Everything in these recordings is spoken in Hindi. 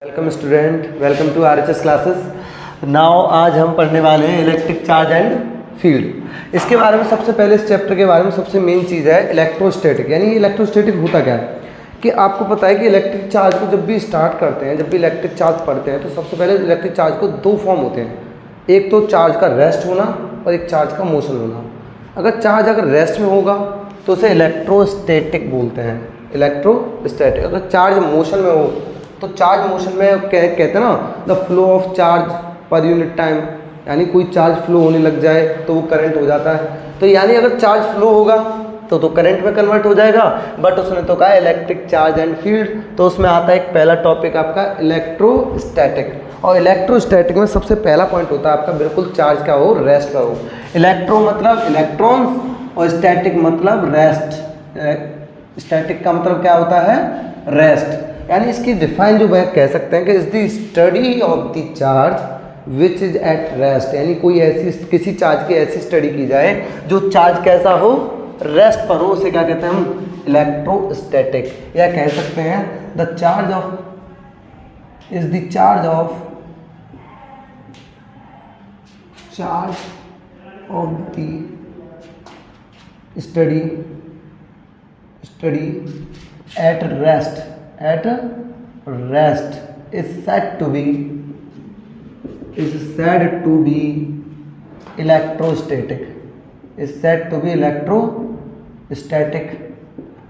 Welcome student, welcome to RHS classes. Now आज हम पढ़ने वाले हैं इलेक्ट्रिक चार्ज एंड फील्ड। इसके बारे में सबसे पहले इस चैप्टर के बारे में सबसे मेन चीज़ है इलेक्ट्रोस्टैटिक। यानी इलेक्ट्रोस्टैटिक होता क्या है कि आपको पता है कि इलेक्ट्रिक चार्ज को जब भी स्टार्ट करते हैं, जब भी इलेक्ट्रिक चार्ज पढ़ते हैं, तो सबसे पहले इलेक्ट्रिक चार्ज को दो फॉर्म होते हैं। एक तो चार्ज का रेस्ट होना और एक चार्ज का मोशन होना। अगर चार्ज रेस्ट में होगा तो उसे इलेक्ट्रोस्टैटिक बोलते हैं, इलेक्ट्रोस्टैटिक। अगर चार्ज मोशन में हो तो चार्ज मोशन में कहते हैं ना the flow of charge per unit time, यानी कोई चार्ज फ्लो होने लग जाए तो वो करंट हो जाता है। तो यानी अगर चार्ज फ्लो होगा तो करंट में कन्वर्ट हो जाएगा। बट उसने तो कहा इलेक्ट्रिक चार्ज एंड फील्ड, तो उसमें आता है एक पहला टॉपिक आपका इलेक्ट्रोस्टैटिक। और इलेक्ट्रोस्टैटिक में सबसे पहला पॉइंट होता है आपका बिल्कुल चार्ज का हो, रेस्ट का हो। इलेक्ट्रो मतलब इलेक्ट्रॉन्स और स्टैटिक मतलब रेस्ट। स्टैटिक का मतलब क्या होता है? रेस्ट। यानी इसकी डिफाइन जो मैं कह सकते हैं कि is the study of the charge which is at rest. यानी कोई ऐसी किसी चार्ज की ऐसी स्टडी की जाए जो चार्ज कैसा हो, रेस्ट पर हो, उसे क्या कहते हैं हम? इलेक्ट्रोस्टैटिक। या कह सकते हैं the charge of is the charge of the study at rest is said to be electrostatic,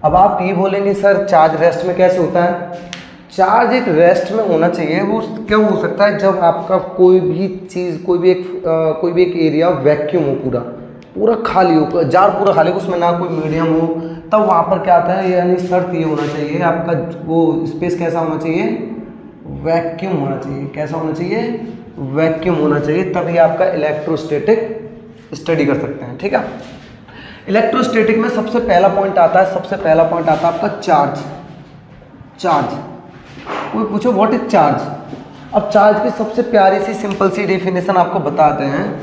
अब आप ये बोलेंगे सर चार्ज रेस्ट में कैसे होता है? चार्ज एक रेस्ट में होना चाहिए। वो क्या हो सकता है? जब आपका कोई भी चीज़, कोई भी एक एरिया वैक्यूम हो, पूरा खाली हो, जार पूरा खाली हो, उसमें ना कोई मीडियम हो, तब वहाँ पर क्या आता है? यानी शर्त ये होना चाहिए आपका वो स्पेस कैसा होना चाहिए? वैक्यूम होना चाहिए। कैसा होना चाहिए? वैक्यूम होना चाहिए। तभी आपका इलेक्ट्रोस्टैटिक स्टडी कर सकते हैं। ठीक है। इलेक्ट्रोस्टैटिक में सबसे पहला पॉइंट आता है आपका चार्ज। कोई पूछो व्हाट इज चार्ज? अब चार्ज की सबसे प्यारी सी सिंपल सी डेफिनेशन आपको बताते हैं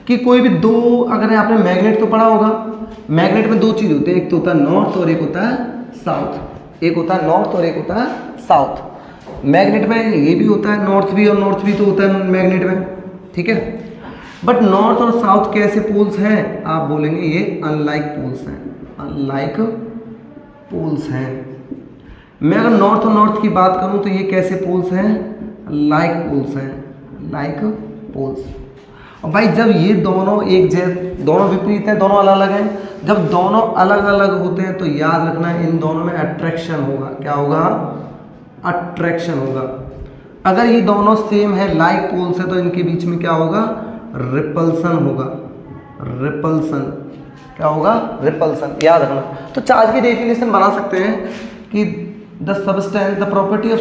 कि कोई भी दो, अगर आपने मैग्नेट तो पढ़ा होगा, मैग्नेट में दो चीज़ होते हैं, एक तो होता है नॉर्थ और एक होता है साउथ। एक होता है नॉर्थ और एक होता है साउथ। मैग्नेट में ये भी होता है नॉर्थ भी, और नॉर्थ भी तो होता है मैग्नेट में। ठीक है। बट नॉर्थ और साउथ कैसे पोल्स हैं? आप बोलेंगे ये अनलाइक पोल्स हैं, अनलाइक पोल्स हैं। मैं अगर नॉर्थ और नॉर्थ की बात करूं तो ये कैसे पोल्स हैं? लाइक पोल्स हैं, लाइक पोल्स। और भाई जब ये दोनों दोनों विपरीत हैं, दोनों अलग अलग हैं, जब दोनों अलग अलग होते हैं तो याद रखना इन दोनों में अट्रैक्शन होगा। क्या होगा? अट्रैक्शन होगा। अगर ये दोनों सेम है, लाइक पोल्स है, तो इनके बीच में क्या होगा? रिपल्सन होगा। रिपल्सन क्या होगा? रिपल्सन। याद रखना। तो चार्ज की डेफिनेशन बना सकते हैं कि the property of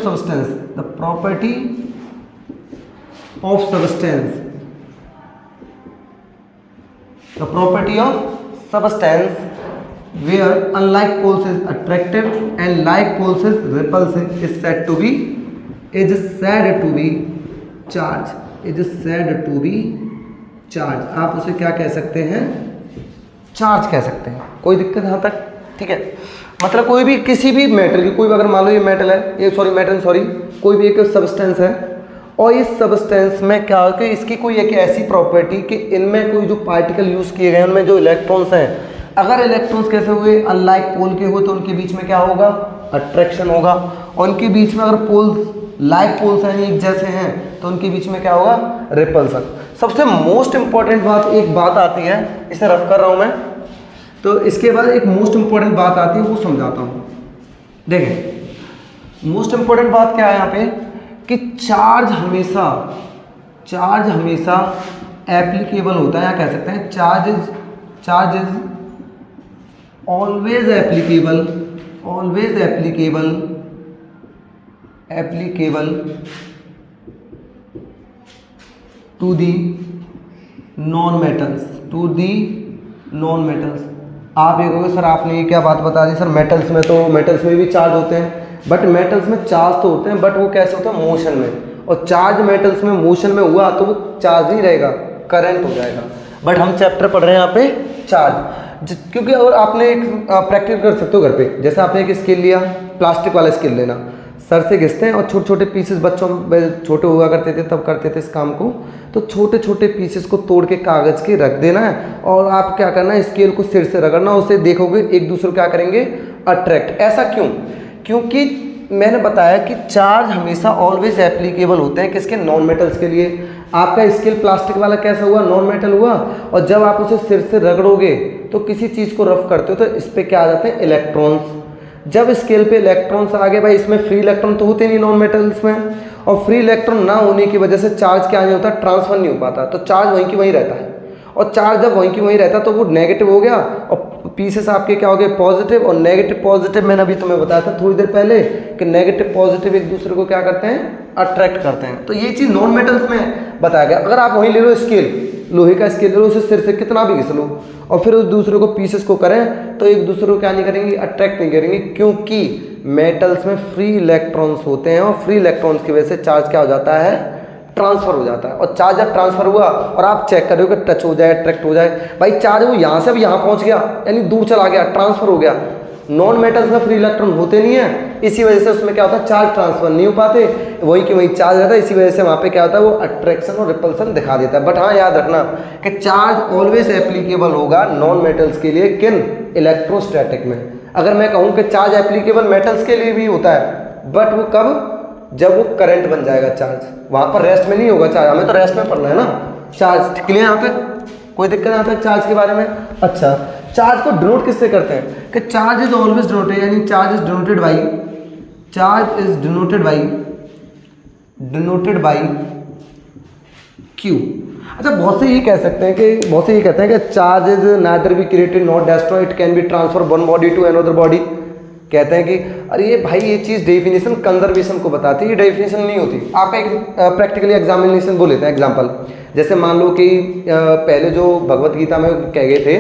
substance where unlike poles is attractive and like poles is repulsive is said to be charge। आप उसे क्या कह सकते हैं? चार्ज कह सकते हैं। कोई दिक्कत यहाँ तक? ठीक है। मतलब कोई भी किसी भी मेटल की, कोई भी अगर मान लो ये मेटल है, ये कोई भी एक सब्सटेंस है, और इस सब्सटेंस में क्या हो कि इसकी कोई एक ऐसी प्रॉपर्टी कि इनमें कोई जो पार्टिकल यूज़ किए गए हैं उनमें जो इलेक्ट्रॉन्स हैं, अगर इलेक्ट्रॉन्स कैसे हुए? अनलाइक पोल के हो, तो उनके बीच में क्या होगा? अट्रैक्शन होगा। और उनके बीच में अगर पोल्स लाइक पोल्स हैं, एक जैसे हैं, तो उनके बीच में क्या होगा? रिपल्सन। सबसे मोस्ट इंपॉर्टेंट एक बात आती है, इसे रफ कर रहा हूँ मैं, तो इसके बाद एक मोस्ट इंपॉर्टेंट बात आती है, वो समझाता हूँ। देखें मोस्ट इंपॉर्टेंट बात क्या है यहाँ पे कि चार्ज हमेशा एप्लीकेबल होता है, या कह सकते हैं charge is always applicable to the non metals. आप ये कहोगे सर आपने ये क्या बात बता दी सर, मेटल्स में भी चार्ज होते हैं, बट मेटल्स में चार्ज तो होते हैं, बट वो कैसे होता है? मोशन में। और चार्ज मेटल्स में मोशन में हुआ तो वो चार्ज नहीं रहेगा, करंट हो जाएगा। बट हम चैप्टर पढ़ रहे हैं यहाँ पे चार्ज, क्योंकि अगर आपने एक प्रैक्टिस कर सकते हो घर पे, जैसे आपने एक स्केल लिया, प्लास्टिक वाला स्केल लेना, सर से घिसते हैं और छोटे छोटे पीसेस, बच्चों में छोटे हुआ करते थे तब करते थे इस काम को, तो छोटे छोटे पीसेस को तोड़ के कागज़ के रख देना है और आप क्या करना है, स्केल को सिर से रगड़ना, उससे देखोगे एक दूसरे को क्या करेंगे, अट्रैक्ट। ऐसा क्यों? क्योंकि मैंने बताया कि चार्ज हमेशा ऑलवेज एप्लीकेबल होते हैं किसके, नॉन मेटल्स के लिए। आपका स्केल प्लास्टिक वाला कैसा हुआ, नॉन मेटल हुआ, और जब आप उसे सिर से रगड़ोगे तो किसी चीज़ को रफ करते हो तो इस पर क्या आ जाते हैं, इलेक्ट्रॉन्स। जब स्केल पे इलेक्ट्रॉन्स आ गए, भाई इसमें फ्री इलेक्ट्रॉन तो होते नहीं नॉन मेटल्स में, और फ्री इलेक्ट्रॉन ना होने की वजह से चार्ज क्या नहीं होता, ट्रांसफर नहीं हो पाता, तो चार्ज वहीं की वहीं रहता है। और चार्ज जब वहीं की वहीं रहता तो वो नेगेटिव हो गया और पीसेस आपके क्या हो गए, पॉजिटिव। और नेगेटिव पॉजिटिव मैंने अभी तुम्हें बताया था थोड़ी देर पहले कि नेगेटिव पॉजिटिव एक दूसरे को क्या करते हैं, अट्रैक्ट करते हैं। तो ये चीज़ नॉन मेटल्स में बताया गया। अगर आप वहीं ले लो स्केल, लोहे का स्केल ले लो, उसे सिर से कितना भी घिस लो और फिर उस दूसरे को पीसेस को करें तो एक दूसरे को क्या नहीं करेंगे, अट्रैक्ट नहीं करेंगे, क्योंकि मेटल्स में फ्री इलेक्ट्रॉन्स होते हैं और फ्री इलेक्ट्रॉन्स की वजह से चार्ज क्या हो जाता है, ट्रांसफर हो जाता है। और चार्ज जब ट्रांसफर हुआ और आप चेक करोगे टच हो जाए, अट्रैक्ट हो जाए, भाई चार्ज वो यहाँ से अब यहाँ पहुँच गया, यानी दूर चला गया, ट्रांसफर हो गया। नॉन मेटल्स में फ्री इलेक्ट्रॉन होते नहीं है, इसी वजह से उसमें क्या होता है, चार्ज ट्रांसफर नहीं हो पाते, वहीं की वहीं चार्ज रहता है, इसी वजह से वहाँ पे क्या होता है, वो अट्रैक्शन और रिपल्सन दिखा देता है। बट हाँ याद रखना कि चार्ज ऑलवेज एप्लीकेबल होगा नॉन मेटल्स के लिए, किन, इलेक्ट्रोस्टैटिक में। अगर मैं कहूँ कि चार्ज एप्लीकेबल मेटल्स के लिए भी होता है, बट वो कब, जब वो करंट बन जाएगा चार्ज, वहाँ पर रेस्ट में नहीं होगा चार्ज, हमें तो रेस्ट में पढ़ना है ना। चार्ज क्लियर यहाँ तक, कोई दिक्कत यहाँ तक चार्ज के बारे में? अच्छा, चार्ज को डिनोट किससे करते हैं कि चार्ज इज ऑलवेज डिनोटेड, यानी charge is denoted by, charge is denoted by Q. अच्छा, बहुत से ये कह सकते हैं कि, बहुत से ये कहते हैं कि charge is neither be created not destroyed, it can be transfer one body to another body. कहते हैं कि अरे ये भाई ये चीज़ डेफिनेशन कंजर्वेशन को बताती है, ये डेफिनेशन नहीं होती। आपका एक प्रैक्टिकली एग्जामिनेशन वो लेते हैं एग्जाम्पल, जैसे मान लो कि पहले जो भगवत गीता में कह गए थे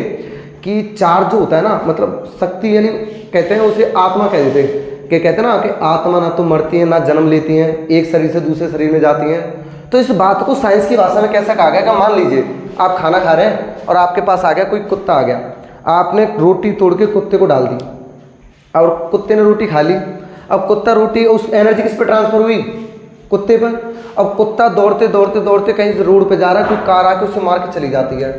कि चार्ज जो होता है ना, मतलब शक्ति, यानी कहते हैं उसे आत्मा कह देते हैं, कि कहते हैं ना कि आत्मा ना तो मरती है ना जन्म लेती हैं, एक शरीर से दूसरे शरीर में जाती हैं। तो इस बात को साइंस की भाषा में कैसा कहा गया कि मान लीजिए आप खाना खा रहे हैं और आपके पास आ गया कोई कुत्ता आ गया, आपने रोटी तोड़ के कुत्ते को डाल दी और कुत्ते ने रोटी खा ली। अब कुत्ता रोटी, उस एनर्जी किस पे ट्रांसफर हुई, कुत्ते पर। अब कुत्ता दौड़ते दौड़ते दौड़ते कहीं से रोड पे जा रहा है, कोई कार आके उसे मार के चली जाती है,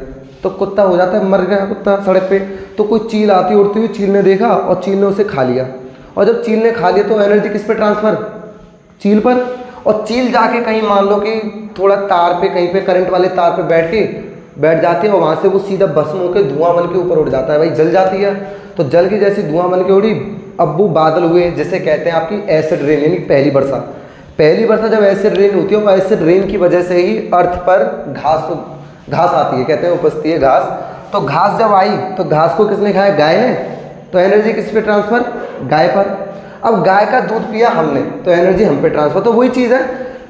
तो कुत्ता हो जाता है, मर गया कुत्ता सड़क पे। तो कोई चील आती उड़ती हुई, चील ने देखा और चील ने उसे खा लिया, और जब चील ने खा लिया तो एनर्जी किस पे ट्रांसफर, चील पर। और चील जाके कहीं मान लो कि थोड़ा तार पे, कहीं पे करंट वाले तार पे बैठ जाती है और वहाँ से वो सीधा भस्म होकर धुआं बन के ऊपर उड़ जाता है, भाई जल जाती है। तो जल की जैसी धुआं बन के उड़ी, अब वो बादल हुए, जिसे कहते हैं आपकी एसिड रेन, यानी पहली वर्षा। पहली वर्षा जब एसिड रेन होती है, वो एसिड रेन की वजह से ही अर्थ पर घास आती है, कहते हैं उपजती है घास। तो घास जब आई तो घास को किसने खाया, गाय ने, तो एनर्जी किस पे ट्रांसफर, गाय पर। अब गाय का दूध पिया हमने तो एनर्जी हम पे ट्रांसफर। तो वही चीज़ है,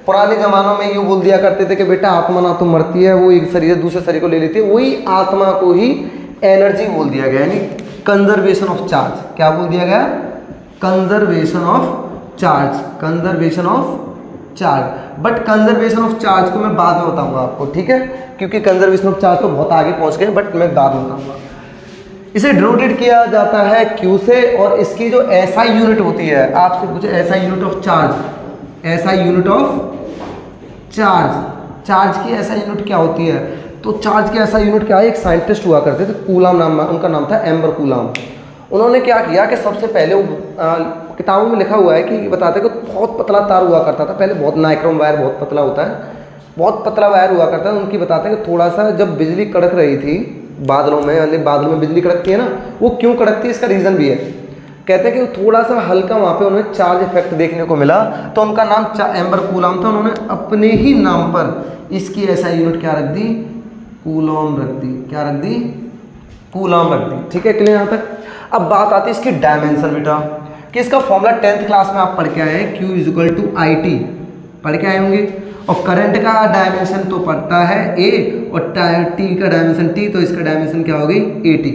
पुराने ज़मानों में यूँ बोल दिया करते थे कि बेटा आत्मा ना तो मरती है, वो एक शरीर से दूसरे शरीर को ले लेती है, वही आत्मा को ही एनर्जी बोल दिया गया, यानी कंजर्वेशन ऑफ चार्ज। क्या बोल दिया गया, conservation of charge, conservation of charge. But conservation of charge को मैं बाद में बताऊंगा आपको, ठीक है, क्योंकि कंजर्वेशन ऑफ चार्ज तो बहुत आगे पहुंच गए, बट मैं बाद में बताऊंगा। इसे डिनोटेड किया जाता है क्यू से, और इसकी जो एसआई यूनिट होती है, आपसे पूछे SI unit of charge, SI unit of charge, charge की एसआई यूनिट क्या होती है, तो चार्ज की एसआई यूनिट क्या है, एक साइंटिस्ट हुआ करते थे, कूलाम नाम, उनका नाम था एम्बर कूलाम। उन्होंने क्या किया कि सबसे पहले किताबों में लिखा हुआ है कि बताते हैं कि बहुत पतला तार हुआ करता था पहले, बहुत नाइक्रोम वायर बहुत पतला होता है, बहुत पतला वायर हुआ करता है। उनकी बताते हैं कि थोड़ा सा जब बिजली कड़क रही थी बादलों में, यानी बादलों में बिजली कड़कती है ना, वो क्यों कड़कती है इसका रीज़न भी है। कहते हैं कि थोड़ा सा हल्का वहाँ पे उन्हें चार्ज इफेक्ट देखने को मिला, तो उनका नाम एम्बर कूलाम था। उन्होंने अपने ही नाम पर इसकी एसआई यूनिट क्या रख दी, कूलॉम रख दी। क्या रख दी, कूलॉम रख दी, ठीक है, क्लियर यहाँ तक। अब बात आती है इसकी डायमेंशन बेटा, कि इसका फॉर्मूला 10th क्लास में आप पढ़ के आए, Q equal to I T पढ़ के आए होंगे। और करंट का डायमेंशन तो पड़ता है A, और T का डायमेंशन T, तो इसका डायमेंशन क्या हो गई AT।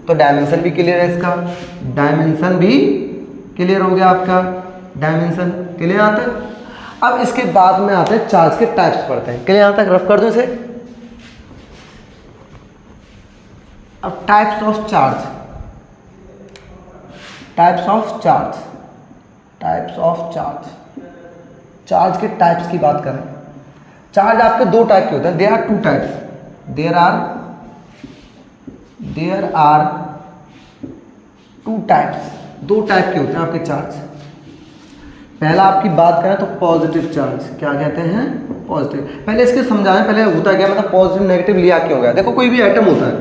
तो डायमेंशन भी क्लियर है, इसका डायमेंशन भी क्लियर हो गया, आपका डायमेंशन क्लियर यहाँ तक। अब इसके बाद में आते हैं चार्ज के टाइप्स पढ़ते हैं, क्लियर यहाँ तक, रफ कर दो इसे। अब types of charge, types of charge, types of charge, charge के टाइप्स की बात करें, चार्ज आपके दो टाइप के होते हैं, there are two types, there are two types, दो टाइप के होते हैं आपके चार्ज। पहला आपकी बात करें तो पॉजिटिव चार्ज, क्या कहते हैं, पॉजिटिव। पहले इसके समझाएं, पहले होता क्या, मतलब पॉजिटिव नेगेटिव लिया क्यों गया। देखो कोई भी एटम होता है,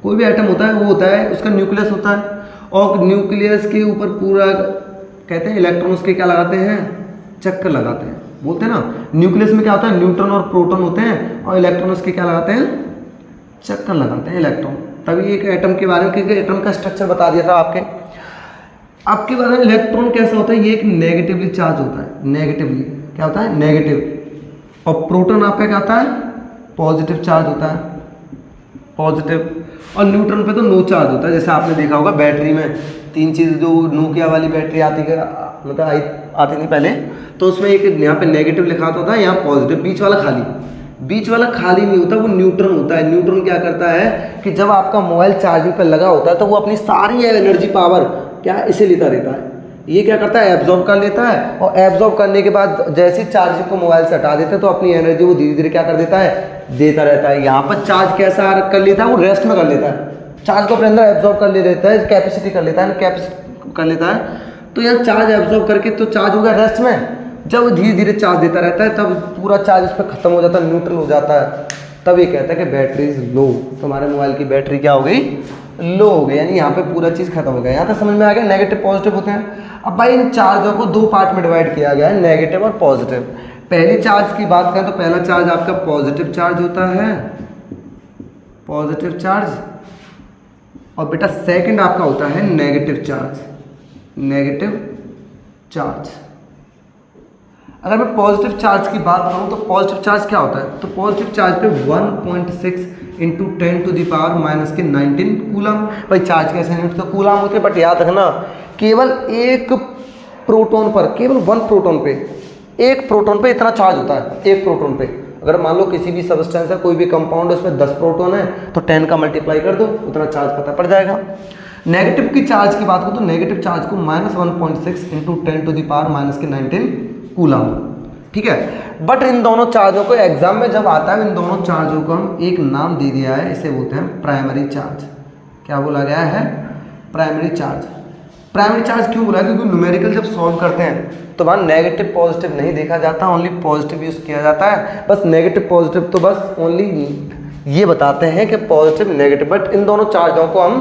कोई भी एटम होता है, वो होता है उसका न्यूक्लियस होता है, और न्यूक्लियस के ऊपर पूरा कहते हैं इलेक्ट्रॉन उसके क्या लगाते हैं, चक्कर लगाते हैं, बोलते हैं ना। न्यूक्लियस में क्या होता है, न्यूट्रॉन और प्रोटॉन होते हैं, और इलेक्ट्रॉन उसके क्या लगाते हैं, चक्कर लगाते हैं इलेक्ट्रॉन। तभी एक एटम के बारे में, क्योंकि एटम का स्ट्रक्चर बता दिया था आपके बारे में। इलेक्ट्रॉन कैसा होता है, ये एक नेगेटिवली चार्ज होता है, नेगेटिवली क्या होता है, नेगेटिव। और प्रोटॉन आपका क्या होता है, पॉजिटिव चार्ज होता है, पॉजिटिव। और न्यूट्रॉन पे तो नो चार्ज होता है। जैसे आपने देखा होगा बैटरी में तीन चीज़, जो नोकिया वाली बैटरी आती है, मतलब आती थी पहले, तो उसमें एक यहाँ पे नेगेटिव लिखा होता है, यहाँ पॉजिटिव, बीच वाला खाली, बीच वाला खाली नहीं होता, वो न्यूट्रॉन होता है। न्यूट्रॉन क्या करता है कि जब आपका मोबाइल चार्जिंग पर लगा होता है तो वो अपनी सारी एनर्जी पावर क्या इसे लेता रहता है, ये क्या करता है, एब्जॉर्ब कर लेता है, और एब्जॉर्ब करने के बाद जैसे चार्जिंग को मोबाइल से हटा देते हैं तो अपनी एनर्जी वो धीरे धीरे क्या कर देता है, देता रहता है। यहाँ पर चार्ज कैसा कर लेता है, वो रेस्ट में कर लेता है, चार्ज को अपने अंदर एब्जॉर्ब कर ले लेता है, कैपेसिटी कर लेता है, कैपेसिटी कर लेता है। तो यहाँ चार्ज एब्जॉर्ब करके तो चार्ज होगा रेस्ट में, जब धीरे धीरे चार्ज देता रहता है तब पूरा चार्ज उस पर खत्म हो जाता है, न्यूट्रल हो जाता है, तब ये कहता है कि बैटरी इज लो, तुम्हारे मोबाइल की बैटरी क्या हो गई, लो हो गई, यानी यहाँ पे पूरा चीज़ खत्म हो गया। यहाँ तक समझ में आ गया, नेगेटिव पॉजिटिव होते हैं। अब भाई इन चार्जों को दो पार्ट में डिवाइड किया गया है, नेगेटिव और पॉजिटिव। पहली चार्ज की बात करें तो पहला चार्ज आपका पॉजिटिव चार्ज होता है, पॉजिटिव चार्ज, और बेटा सेकंड आपका होता है नेगेटिव चार्ज, नेगेटिव चार्ज। अगर मैं पॉजिटिव चार्ज की बात करूं तो पॉजिटिव चार्ज क्या होता है, तो पॉजिटिव चार्ज पे 1.6 इंटू 10⁻⁻19 कूलम। भाई चार्ज कैसे यूनिट तो कूलम होते हैं, बट याद रखना केवल एक प्रोटॉन पर, केवल वन प्रोटॉन पे, एक प्रोटॉन पे इतना चार्ज होता है, एक प्रोटॉन पे। अगर मान लो किसी भी सब्सटेंस है, कोई भी कंपाउंड है, उसमें 10 प्रोटॉन है तो 10 का मल्टीप्लाई कर दो, उतना चार्ज पता पड़ जाएगा। नेगेटिव की चार्ज की बात करूँ तो नेगेटिव चार्ज को -1.6 इंटू 10⁻⁻19 कूलम, ठीक है। बट इन दोनों चार्जों को एग्जाम में जब आता है, इन दोनों चार्जों को हम एक नाम दे दिया है, इसे बोलते हैं प्राइमरी चार्ज। क्या बोला गया है, प्राइमरी चार्ज। प्राइमरी चार्ज क्यों बोला, क्योंकि न्यूमेरिकल जब सॉल्व करते हैं तो वहाँ नेगेटिव पॉजिटिव नहीं देखा जाता, ओनली पॉजिटिव यूज़ किया जाता है। बस नेगेटिव पॉजिटिव तो बस ओनली ये बताते हैं कि पॉजिटिव नेगेटिव, बट इन दोनों चार्जों को हम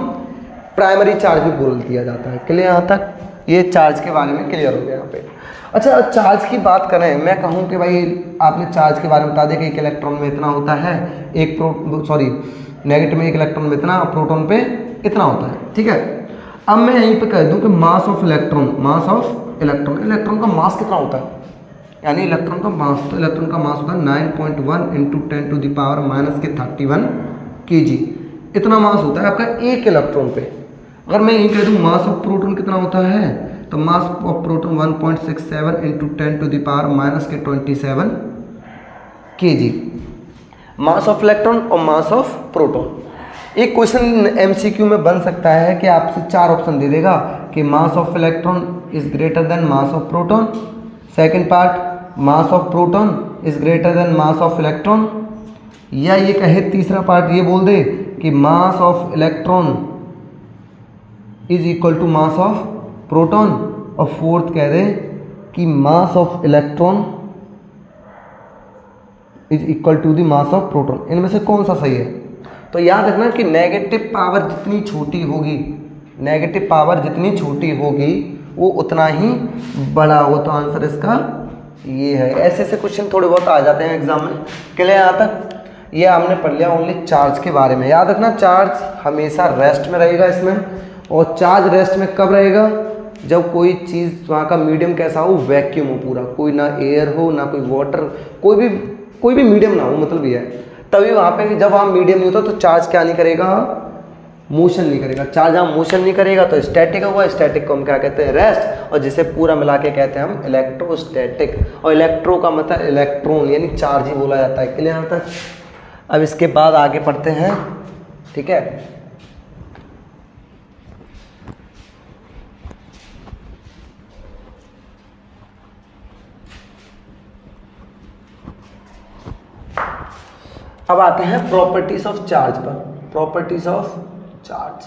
प्राइमरी चार्ज भी बोल दिया जाता है। क्लियर यहाँ तक, ये चार्ज के बारे में क्लियर हो गया यहाँ पे। अच्छा चार्ज की बात करें, मैं कहूँ कि भाई आपने चार्ज के बारे में बता दिया कि एक इलेक्ट्रॉन में इतना होता है, एक नेगेटिव में एक इलेक्ट्रॉन में इतना, प्रोटॉन पे इतना होता है, ठीक है। अब मैं यहीं पे कह दूं कि mass of electron, mass of electron, electron का मास कितना होता है, यानी इलेक्ट्रॉन का मास, तो इलेक्ट्रॉन का मास होता है 9.1 इंटू 10⁻⁻31 kg, इतना मास होता है आपका एक इलेक्ट्रॉन पे। अगर मैं यहीं कह दूं मास ऑफ प्रोटॉन कितना होता है, तो मास of proton 1.67 into 10⁻⁻27 kg, mass of electron और मास ऑफ प्रोटॉन। एक क्वेश्चन एमसीक्यू में बन सकता है कि आपसे 4 ऑप्शन दे देगा कि mass of electron is greater than mass of proton, second part mass of proton is greater than mass of electron, या ये कहे तीसरा पार्ट ये बोल दे कि mass of electron is equal to mass of proton, और फोर्थ कह दे कि mass of electron is equal to the mass of proton. इनमें से कौन सा सही है, तो याद रखना कि नेगेटिव पावर जितनी छोटी होगी, नेगेटिव पावर जितनी छोटी होगी वो उतना ही बड़ा हो, तो आंसर इसका ये है। ऐसे ऐसे क्वेश्चन थोड़े बहुत आ जाते हैं एग्जाम में। क्लियर यहाँ तक, ये हमने पढ़ लिया ओनली चार्ज के बारे में। याद रखना चार्ज हमेशा रेस्ट में रहेगा इसमें, और चार्ज रेस्ट में कब रहेगा, जब कोई चीज़ वहाँ का मीडियम कैसा हो, वैक्यूम हो पूरा, कोई ना एयर हो ना कोई वाटर, कोई भी मीडियम ना हो, मतलब ये है, तभी वहाँ पे जब वहाँ मीडियम नहीं होता तो चार्ज क्या नहीं करेगा, मोशन नहीं करेगा। चार्ज जहाँ मोशन नहीं करेगा तो स्टैटिक हुआ, स्टैटिक को हम क्या कहते हैं, रेस्ट, और जिसे पूरा मिला के कहते हैं हम इलेक्ट्रोस्टैटिक। और इलेक्ट्रो का मतलब इलेक्ट्रॉन, यानी चार्ज ही बोला जाता है। क्लियर यहाँ तक। अब इसके बाद आगे पढ़ते हैं, ठीक है। अब आते हैं प्रॉपर्टीज ऑफ चार्ज पर। Properties of charge,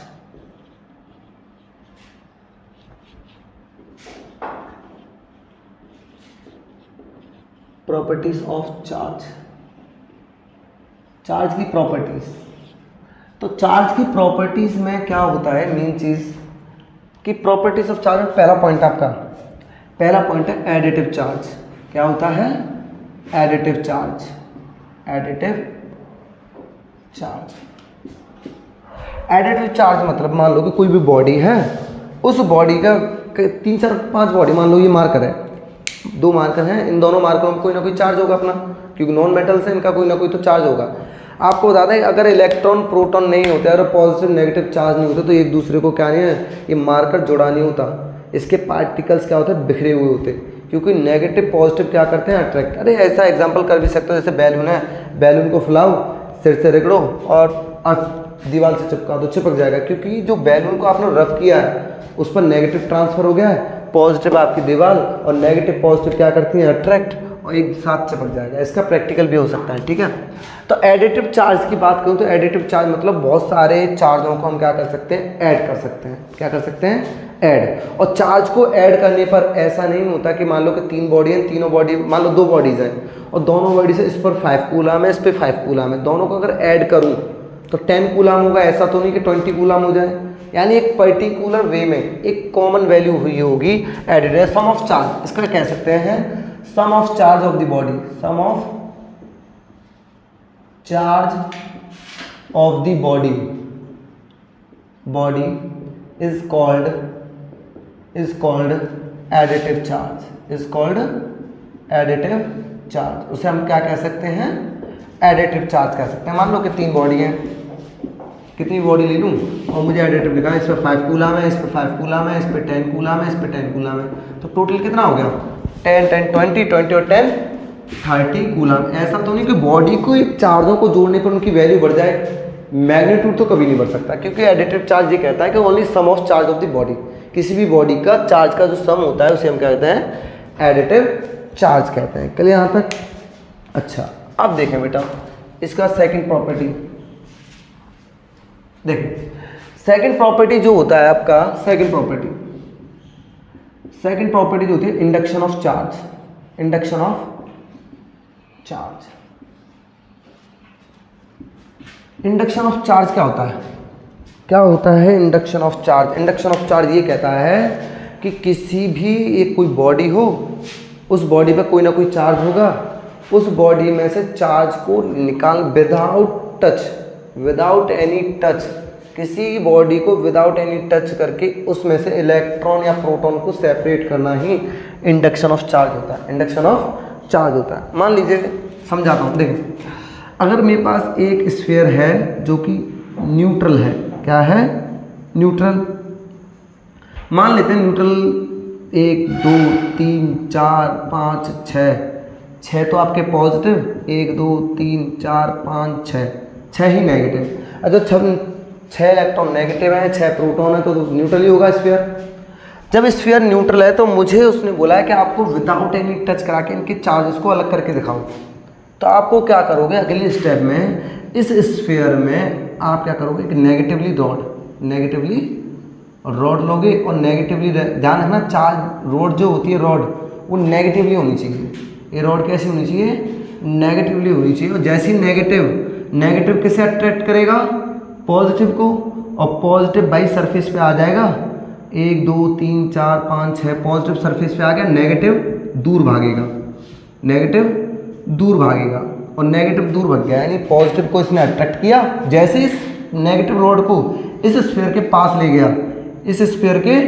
properties of charge, charge की प्रॉपर्टीज। तो चार्ज की प्रॉपर्टीज में क्या होता है, मेन चीज कि प्रॉपर्टीज ऑफ चार्ज में पहला पॉइंट आपका, पहला पॉइंट है एडिटिव चार्ज। क्या होता है, additive charge, additive charge. Additive charge मतलब मान लो कि कोई भी बॉडी है, उस बॉडी का 3 4 5 बॉडी, मान लो ये मार्कर है, 2 मार्कर हैं, इन दोनों मार्करों में कोई ना कोई चार्ज होगा अपना, क्योंकि नॉन मेटल्स है, इनका कोई ना कोई तो चार्ज होगा। आपको बता दें अगर इलेक्ट्रॉन प्रोटॉन नहीं होते, अगर पॉजिटिव नेगेटिव चार्ज नहीं होते, तो एक दूसरे को क्या नहीं है, ये मार्कर जुड़ा नहीं होता, इसके पार्टिकल्स क्या होते हैं, बिखरे हुए होते, क्योंकि नेगेटिव पॉजिटिव क्या करते हैं, अट्रैक्ट। अरे ऐसा एग्जांपल कर भी सकते हो, जैसे बैलून है, बैलून को फुलाओ, सिर से रगड़ो और दीवार से चिपका दो, चिपक जाएगा, क्योंकि जो बैलून को आपने रफ किया है उस पर नेगेटिव ट्रांसफर हो गया है, पॉजिटिव आपकी दीवार और नेगेटिव पॉजिटिव क्या करती हैं, अट्रैक्ट, और एक साथ चिपक जाएगा। इसका प्रैक्टिकल भी हो सकता है, ठीक है। तो एडिटिव चार्ज की बात करूँ तो एडिटिव चार्ज मतलब बहुत सारे चार्जों को हम क्या कर सकते हैं, ऐड कर सकते हैं। क्या कर सकते हैं, ऐड। और चार्ज को ऐड करने पर ऐसा नहीं होता कि मान लो कि 3 बॉडी हैं, तीनों बॉडी, मान लो 2 बॉडीज हैं और दोनों बॉडी से इस पर 5 कूलम है, इस पर 5 कूलम है, दोनों को अगर ऐड करूँ तो 10 कूलम होगा, ऐसा तो नहीं कि 20 कूलम हो जाए। यानी एक पर्टिकुलर वे में एक कॉमन वैल्यू हुई होगी एडिड, सम ऑफ चार्ज, इसका कह सकते हैं sum of charge of the body, sum of charge of the body, body is called additive charge, is called additive charge. उसे हम क्या कह सकते हैं, एडिटिव चार्ज कह सकते हैं। मान लो कि 3 बॉडी हैं, कितनी बॉडी ले लूँ और मुझे एडिटिव लिखा है, इस पर 5 कूलम है, इस पर 5 कूलम है, इस पर 10 कूलम है, इस पर 10 कूलम है, तो टोटल कितना हो गया, 10 10 20 20 और 10 30 कूलम। ऐसा तो नहीं कि बॉडी को एक चार्जों को जोड़ने पर उनकी वैल्यू बढ़ जाए, मैग्नीट्यूड तो कभी नहीं बढ़ सकता, क्योंकि एडिटिव चार्ज ये कहता है कि only sum of charge of the body, किसी भी बॉडी का चार्ज का जो सम होता है उसे हम क्या कहते हैं, एडिटिव चार्ज कहते हैं। चलिए यहाँ तक। अच्छा, अब देखें बेटा इसका सेकंड प्रॉपर्टी देखिए। सेकंड प्रॉपर्टी जो होता है आपका, सेकंड प्रॉपर्टी जो होती है induction of charge, induction of charge. Induction of charge क्या होता है, क्या होता है induction of charge? Induction of charge ये कहता है कि किसी भी एक कोई बॉडी हो, उस बॉडी पे कोई ना कोई चार्ज होगा, उस बॉडी में से चार्ज को निकाल without touch, without any touch, किसी बॉडी को विदाउट एनी टच करके उसमें से इलेक्ट्रॉन या प्रोटॉन को सेपरेट करना ही इंडक्शन ऑफ चार्ज होता है, इंडक्शन ऑफ चार्ज होता है। मान लीजिए, समझाता हूँ, देखिए अगर मेरे पास एक स्फीयर है जो कि न्यूट्रल है, क्या है, न्यूट्रल, मान लेते हैं न्यूट्रल 1 2 3 4 5 6 तो आपके पॉजिटिव, 1 2 3 4 5 6 ही नेगेटिव। अच्छा 6 इलेक्ट्रॉन नेगेटिव हैं, 6 प्रोटॉन है, तो न्यूट्रल ही होगा स्फीयर। जब स्फीयर न्यूट्रल है तो मुझे उसने बोला है कि आपको विदाउट एनी टच करा के इनके चार्जेस को अलग करके दिखाओ। तो आपको क्या करोगे, अगले स्टेप में इस स्फीयर में आप क्या करोगे कि नेगेटिवली रॉड लोगे और नेगेटिवली, ध्यान रखना चार्ज रॉड जो होती है, रॉड वो नेगेटिवली होनी चाहिए। ये रॉड कैसी होनी चाहिए, नेगेटिवली होनी चाहिए। और जैसी नेगेटिव किसे अट्रैक्ट करेगा, पॉजिटिव को, और पॉजिटिव बाई सरफेस पे आ जाएगा, 1 2 3 4 5 6 पॉजिटिव सरफेस पे आ गया, नेगेटिव दूर भागेगा, नेगेटिव दूर भागेगा, और नेगेटिव दूर भाग गया, यानी पॉजिटिव को इसने अट्रैक्ट किया। जैसे इस नेगेटिव रॉड को इस स्फीयर के पास ले गया, इस स्फीयर के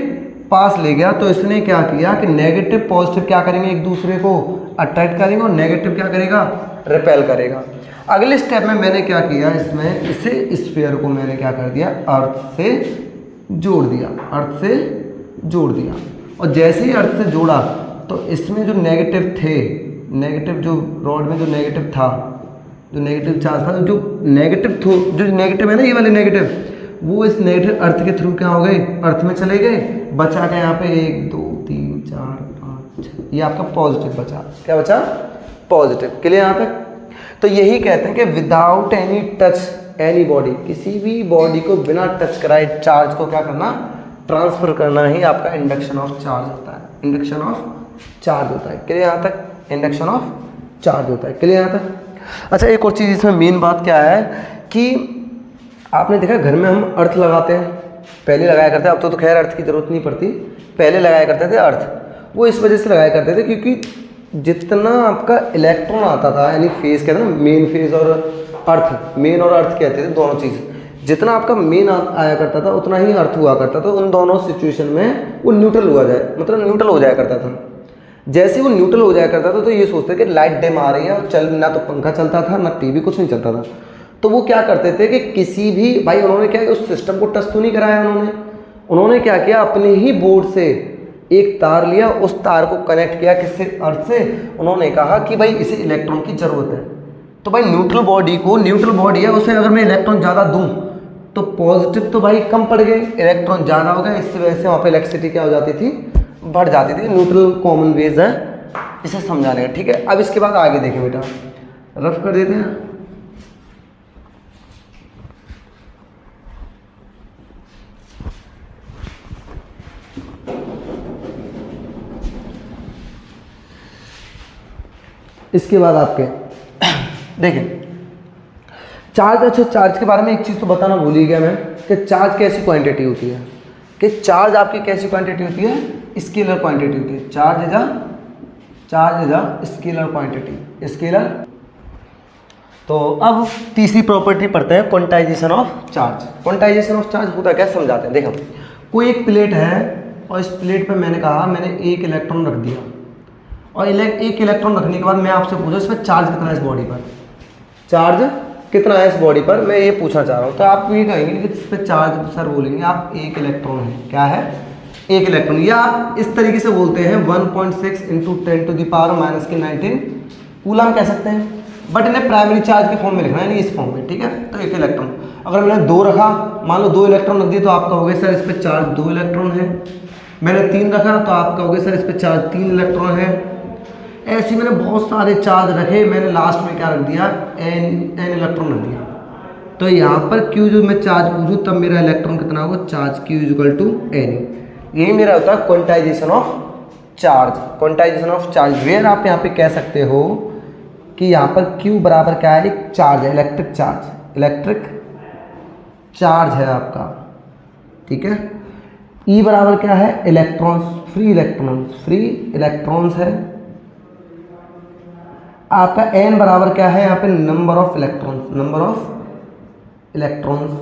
पास ले गया, तो इसने क्या किया कि नेगेटिव पॉजिटिव क्या करेंगे, एक दूसरे को अट्रैक्ट करेंगे, और नेगेटिव क्या करेगा, रिपेल करेगा। अगले स्टेप में मैंने क्या किया, इसमें इसे स्फीयर को मैंने क्या कर दिया, अर्थ से जोड़ दिया, अर्थ से जोड़ दिया। और जैसे ही अर्थ से जोड़ा तो इसमें जो नेगेटिव थे, नेगेटिव जो रॉड में जो नेगेटिव था, जो नेगेटिव चार्ज था, जो नेगेटिव है ना, ये वाले नेगेटिव, वो इस नेगेटिव अर्थ के थ्रू क्या हो गए, अर्थ में चले गए, बचा क्या यहाँ पे 1 2 3 4 5 6, ये आपका पॉजिटिव बचा। क्या बचा, पॉजिटिव। क्लियर यहाँ तक? तो यही कहते हैं कि without any touch any body, किसी भी बॉडी को बिना टच कराए चार्ज को क्या करना, ट्रांसफर करना ही आपका इंडक्शन ऑफ चार्ज होता है। इंडक्शन ऑफ चार्ज होता है। क्लियर यहाँ तक? इंडक्शन ऑफ चार्ज होता है। क्लियर यहाँ तक? अच्छा, एक और चीज़ इसमें मेन बात क्या है कि आपने देखा घर में हम अर्थ लगाते हैं, पहले लगाया करते हैं, अब तो खैर अर्थ की ज़रूरत नहीं पड़ती, पहले लगाया करते थे अर्थ। वो इस वजह से लगाया करते थे क्योंकि जितना आपका इलेक्ट्रॉन आता था, यानी फेज कहते हैं ना, मेन फेज और अर्थ, मेन और अर्थ कहते थे दोनों चीज़, जितना आपका मेन आया करता था उतना ही अर्थ हुआ करता था। उन दोनों सिचुएशन में वो न्यूट्रल हुआ जाए, मतलब न्यूट्रल हो जाया करता था। जैसे वो न्यूट्रल हो जाया करता था तो ये सोचते कि लाइट डिम आ रही है और चल, ना तो पंखा चलता था ना टीवी, कुछ नहीं चलता था। तो वो क्या करते थे कि किसी भी भाई, उन्होंने क्या, उस सिस्टम को टच तो नहीं कराया उन्होंने क्या किया, अपने ही बोर्ड से एक तार लिया, उस तार को कनेक्ट किया किससे, अर्थ से। उन्होंने कहा कि भाई इसे इलेक्ट्रॉन की ज़रूरत है। तो भाई न्यूट्रल बॉडी को, न्यूट्रल बॉडी है उसे अगर मैं इलेक्ट्रॉन ज़्यादा दूँ तो पॉजिटिव तो भाई कम पड़ गए, इलेक्ट्रॉन ज़्यादा हो गए, इसकी वजह से वहाँ पे इलेक्ट्रिसिटी क्या हो जाती थी, बढ़ जाती थी। न्यूट्रल कॉमन वेज है, इसे समझाने का। ठीक है, अब इसके बाद आगे देखें बेटा, रफ कर देते हैं। इसके बाद आपके देखिए चार्ज। अच्छा, चार्ज के बारे में एक चीज़ तो बताना भूल ही गया मैं कि चार्ज कैसी क्वांटिटी होती है, कि चार्ज आपकी कैसी क्वांटिटी होती है, स्केलर क्वांटिटी होती है। Charge is a scalar quantity, scalar. तो अब तीसरी प्रॉपर्टी पढ़ते हैं, quantization of charge. Quantization of charge होता क्या, समझाते हैं। देखो, कोई एक प्लेट है और इस प्लेट पे मैंने कहा मैंने एक इलेक्ट्रॉन रख दिया, और एक इलेक्ट्रॉन रखने के बाद मैं आपसे पूछा इस पर चार्ज कितना है, इस बॉडी पर चार्ज कितना है, इस बॉडी पर मैं ये पूछना चाह रहा हूँ। तो आप ये कहेंगे कि इस पर चार्ज सर बोलेंगे आप एक इलेक्ट्रॉन है, क्या है, एक इलेक्ट्रॉन। या आप इस तरीके से बोलते हैं 1.6 × 10⁻⁻⁹ कूलम कह सकते हैं, बट इन्हें प्राइमरी चार्ज के फॉर्म में लिखना है, यानी इस फॉर्म में। ठीक है, तो एक इलेक्ट्रॉन, अगर मैंने 2 रखा, मान लो 2 इलेक्ट्रॉन रख दिए तो आप कहोगे सर इस पर चार्ज 2 इलेक्ट्रॉन है। मैंने 3 रखा तो आप कहोगे सर इस पर चार्ज 3 इलेक्ट्रॉन है। ऐसे मैंने बहुत सारे चार्ज रखे, मैंने लास्ट में क्या रख दिया, n इलेक्ट्रॉन रख दिया। तो यहाँ पर Q जो मैं चार्ज पूछूँ तब मेरा इलेक्ट्रॉन कितना होगा, चार्ज Q = n। यही मेरा होता है quantization of charge. Quantization of charge where आप यहाँ पे कह सकते हो कि यहाँ पर Q बराबर क्या है, एक चार्ज है, इलेक्ट्रिक चार्ज, इलेक्ट्रिक चार्ज है आपका। ठीक है, E बराबर क्या है, इलेक्ट्रॉन्स, फ्री इलेक्ट्रॉन्स है आपका। n बराबर क्या है यहाँ पे, number of electrons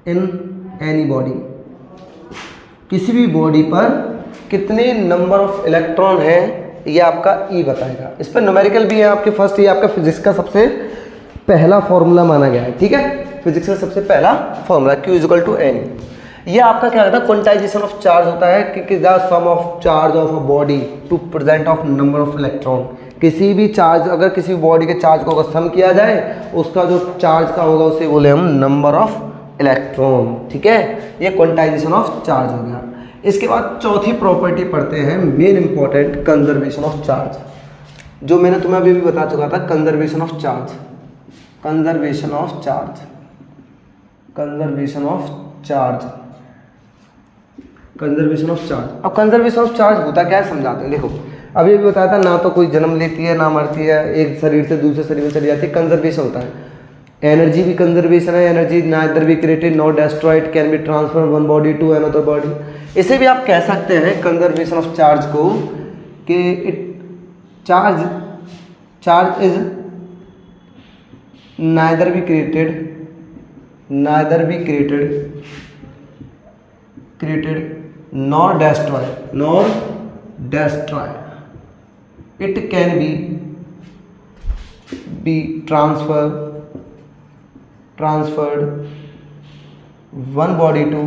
in any body. किसी भी बॉडी पर कितने नंबर ऑफ इलेक्ट्रॉन है ये आपका E बताएगा। इस पर न्यूमेरिकल भी है आपके फर्स्ट, ये आपका फिजिक्स का सबसे पहला फॉर्मूला माना गया है। ठीक है, फिजिक्स का सबसे पहला फॉर्मूला Q = n। ये आपका क्या होता है, क्वांटाइजेशन ऑफ चार्ज होता है कि the sum of charge of a body to present of number of electron. किसी भी चार्ज, अगर किसी बॉडी के चार्ज को अगर सम किया जाए, उसका जो चार्ज का होगा उसे बोले हम नंबर ऑफ इलेक्ट्रॉन। ठीक है, ये क्वांटाइजेशन ऑफ चार्ज हो गया। इसके बाद चौथी प्रॉपर्टी पढ़ते हैं, main important, conservation of charge, जो मैंने तुम्हें अभी भी बता चुका था, कंजर्वेशन ऑफ चार्ज। अब कंजर्वेशन ऑफ चार्ज होता क्या है, समझाते हैं। देखो, अभी भी बताया था, ना तो कोई जन्म लेती है ना मरती है, एक शरीर से दूसरे शरीर में चली जाती है, कंजर्वेशन होता है। एनर्जी भी कंजर्वेशन है, energy neither be created not destroyed, can be transfer one body to another body. इसे भी आप कह सकते हैं कंजर्वेशन ऑफ चार्ज को कि charge is neither be created nor destroy, it can be transferred one body to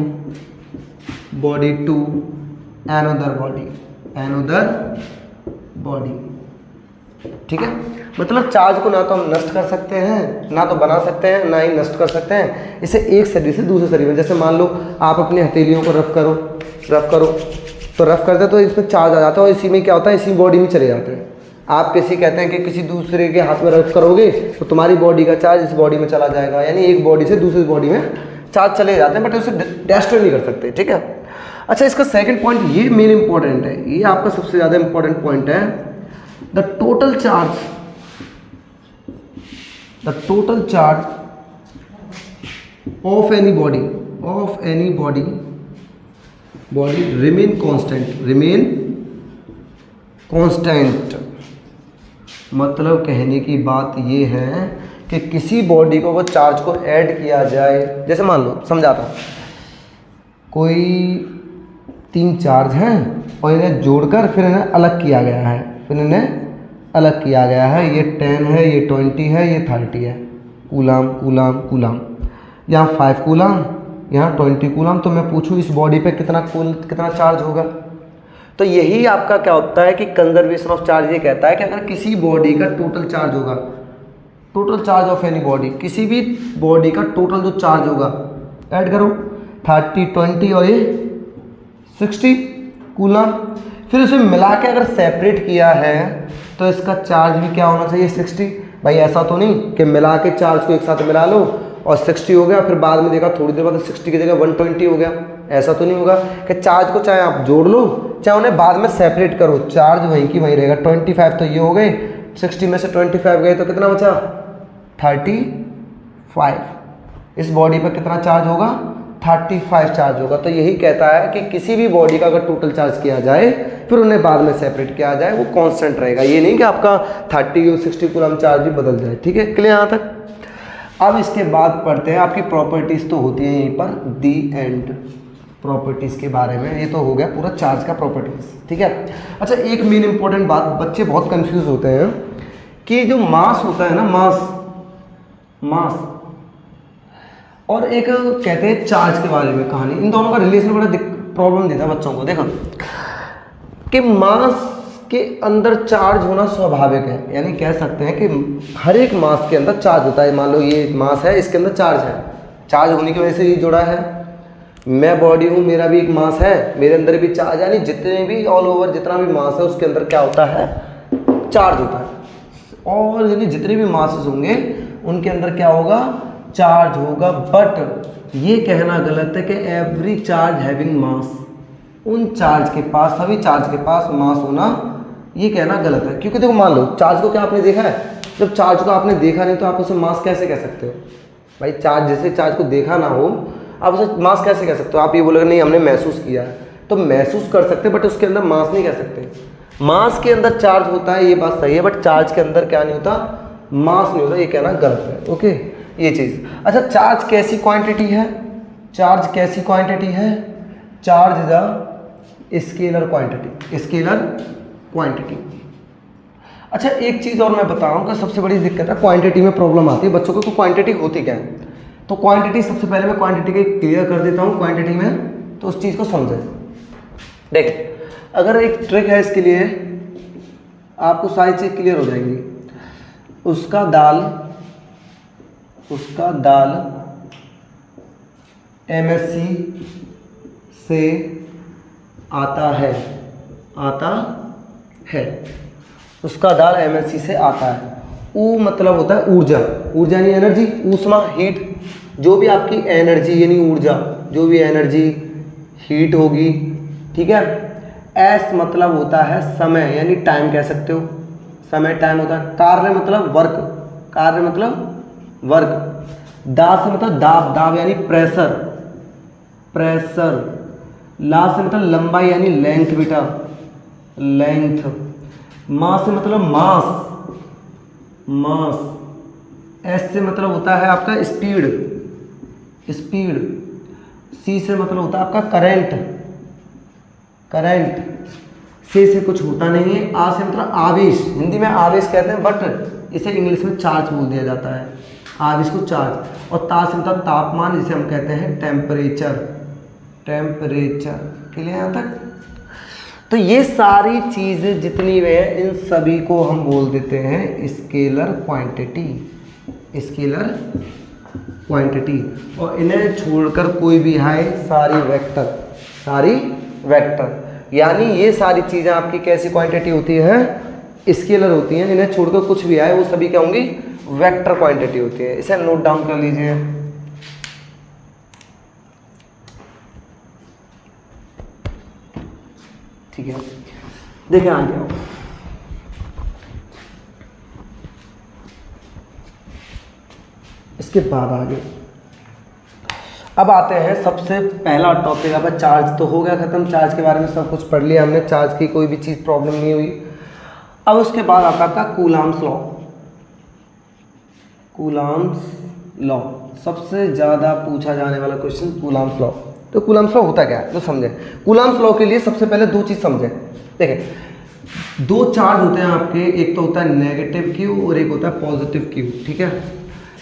another body। ठीक है, मतलब चार्ज को ना तो हम नष्ट कर सकते हैं, ना तो बना सकते हैं, ना ही नष्ट कर सकते हैं। इसे एक शरीर से दूसरे शरीर में, जैसे मान लो आप अपनी हथेलियों को रफ करो तो रफ करते तो इसमें चार्ज आ जाता है और इसी में क्या होता है, इसी बॉडी में चले जाते हैं। आप किसी कहते हैं कि किसी दूसरे के हाथ में रब करोगे तो तुम्हारी बॉडी का चार्ज इस बॉडी में चला जाएगा, यानी एक बॉडी से दूसरी बॉडी में चार्ज चले जाते हैं, बट उसे डिस्ट्रॉय नहीं कर सकते, ठीक है। अच्छा, इसका सेकंड पॉइंट ये मेन इंपॉर्टेंट है, ये आपका सबसे ज़्यादा इंपॉर्टेंट पॉइंट है। The total charge of any body remain constant. मतलब कहने की बात ये है कि किसी बॉडी को वो चार्ज को ऐड किया जाए, जैसे मान लो, समझाता हूँ, कोई 3 चार्ज हैं और इन्हें जोड़कर फिर इन्हें अलग किया गया है, ये 10 है, ये 20 है, ये 30 है, कूलाम। यहाँ 5 कूलाम, यहाँ 20 कूलाम। तो मैं पूछूँ इस बॉडी पे कितना चार्ज होगा? तो यही आपका क्या होता है कि कंजर्वेशन ऑफ चार्ज ये कहता है कि अगर किसी बॉडी का टोटल चार्ज होगा, total charge of any body, किसी भी बॉडी का टोटल जो चार्ज होगा, ऐड करो 30, 20 और ये 60 कूलम, फिर उसे मिला के अगर सेपरेट किया है तो इसका चार्ज भी क्या होना चाहिए? 60। भाई ऐसा तो नहीं कि मिला के चार्ज को एक साथ मिला लो और 60 हो गया, फिर बाद में देखा थोड़ी देर बाद 60 की जगह 120 हो गया। ऐसा तो नहीं होगा कि चार्ज को चाहे आप जोड़ लो चाहे उन्हें बाद में सेपरेट करो, चार्ज वहीं की वहीं रहेगा। 25 तो ये हो गए, 60 में से 25 गए तो कितना बचा? 35। इस बॉडी पर कितना चार्ज होगा? 35 चार्ज होगा। तो यही कहता है कि किसी भी बॉडी का अगर टोटल चार्ज किया जाए फिर उन्हें बाद में सेपरेट किया जाए, वो कांस्टेंट रहेगा। ये नहीं कि आपका 30 और 60 कूलम चार्ज भी बदल जाए, ठीक है। क्लियर यहाँ तक? अब इसके बाद पढ़ते हैं आपकी प्रॉपर्टीज़ तो होती है यहीं पर, दी एंड प्रॉपर्टीज़ के बारे में। ये तो हो गया पूरा चार्ज का प्रॉपर्टीज़, ठीक है। अच्छा, एक मेन इंपॉर्टेंट बात, बच्चे बहुत कंफ्यूज होते हैं कि जो मास होता है ना, मास और एक कहते हैं चार्ज के बारे में कहानी, इन दोनों का रिलेशन बड़ा प्रॉब्लम देता है बच्चों को। देखो कि मास के अंदर चार्ज होना स्वाभाविक है, यानी कह सकते हैं कि हर एक मास के अंदर चार्ज होता है। मान लो ये मास है, इसके अंदर चार्ज है, चार्ज होने की वजह से ये जुड़ा है। मैं बॉडी हूँ, मेरा भी एक मास है, मेरे अंदर भी चार्ज, यानी जितने भी ऑल ओवर जितना भी मास है उसके अंदर क्या होता है? चार्ज होता है। और यानी जितने भी मासेस होंगे उनके अंदर क्या होगा? चार्ज होगा। बट ये कहना गलत है कि एवरी चार्ज हैविंग मास, उन चार्ज के पास, सभी चार्ज के पास मास होना, ये कहना गलत है। क्योंकि देखो मान लो चार्ज को क्या आपने देखा है? जब चार्ज को आपने देखा नहीं तो आप उसे मास कैसे कह सकते हो? भाई चार्ज, जैसे चार्ज को देखा ना हो आप उसे मास कैसे कह सकते हो? आप ये बोलोगे नहीं हमने महसूस किया है, तो महसूस कर सकते बट उसके अंदर मास नहीं कह सकते। मास के अंदर चार्ज होता है, ये बात सही है, बट चार्ज के अंदर क्या नहीं होता? मास नहीं होता, ये कहना गलत है। ओके, ये चीज़। अच्छा, चार्ज कैसी क्वांटिटी है? चार्ज कैसी क्वांटिटी है? Charge is a scalar quantity. अच्छा, एक चीज़ और मैं बता रहा हूँ कि सबसे बड़ी दिक्कत है, क्वांटिटी में प्रॉब्लम आती है बच्चों को। तो क्वांटिटी होती क्या है? तो क्वांटिटी, सबसे पहले मैं क्वांटिटी के क्लियर कर देता हूँ क्वांटिटी में, तो उस चीज़ को समझें। देख, अगर एक ट्रिक है इसके लिए, आपको सारी चीज़ क्लियर हो जाएंगी। उसका दाल MSc से आता है, उसका दाल MSc से आता है। ऊ मतलब होता है ऊर्जा यानी एनर्जी, ऊष्मा, हीट, जो भी आपकी एनर्जी यानी ऊर्जा, जो भी एनर्जी हीट होगी, ठीक है। एस मतलब होता है समय यानी टाइम कह सकते हो, समय टाइम होता है। कार्य मतलब वर्क, दा से मतलब दाब यानी प्रेशर, ला से मतलब लंबाई यानी लेंथ बेटा, मास से मतलब मास, एस से मतलब होता है आपका स्पीड, सी से मतलब होता है आपका करंट, से कुछ होता नहीं है, आ से मतलब आवेश, हिंदी में आवेश कहते हैं बट इसे इंग्लिश में चार्ज बोल दिया जाता है, आवेश को चार्ज। और ता से मतलब तापमान, जिसे हम कहते हैं टेम्परेचर। क्लियर यहाँ तक? तो ये सारी चीज़ें जितनी वे हैं इन सभी को हम बोल देते हैं स्केलर क्वांटिटी। और इन्हें छोड़कर कोई भी है सारी वेक्टर, यानी ये सारी चीज़ें आपकी कैसी क्वांटिटी होती है? स्केलर होती हैं, इन्हें छोड़कर कुछ भी आए वो सभी क्या होंगी, वेक्टर क्वांटिटी होती है। इसे नोट डाउन कर लीजिए। ठीक है, देखिए आगे आओ। इसके बाद आगे अब आते हैं सबसे पहला टॉपिक। अब चार्ज तो हो गया खत्म, चार्ज के बारे में सब कुछ पढ़ लिया हमने, चार्ज की कोई भी चीज़ प्रॉब्लम नहीं हुई। अब उसके बाद आता था कूलम्ब्स लॉ। कूलम्ब्स लॉ सबसे ज़्यादा पूछा जाने वाला क्वेश्चन, कूलम्ब्स लॉ। तो कूलम्ब्स लॉ होता क्या है तो समझें। कूलम्ब्स लॉ के लिए सबसे पहले दो चीज़ समझें। देखें, दो चार्ज होते हैं आपके, एक तो होता है नेगेटिव क्यू और एक होता है पॉजिटिव क्यू। ठीक है,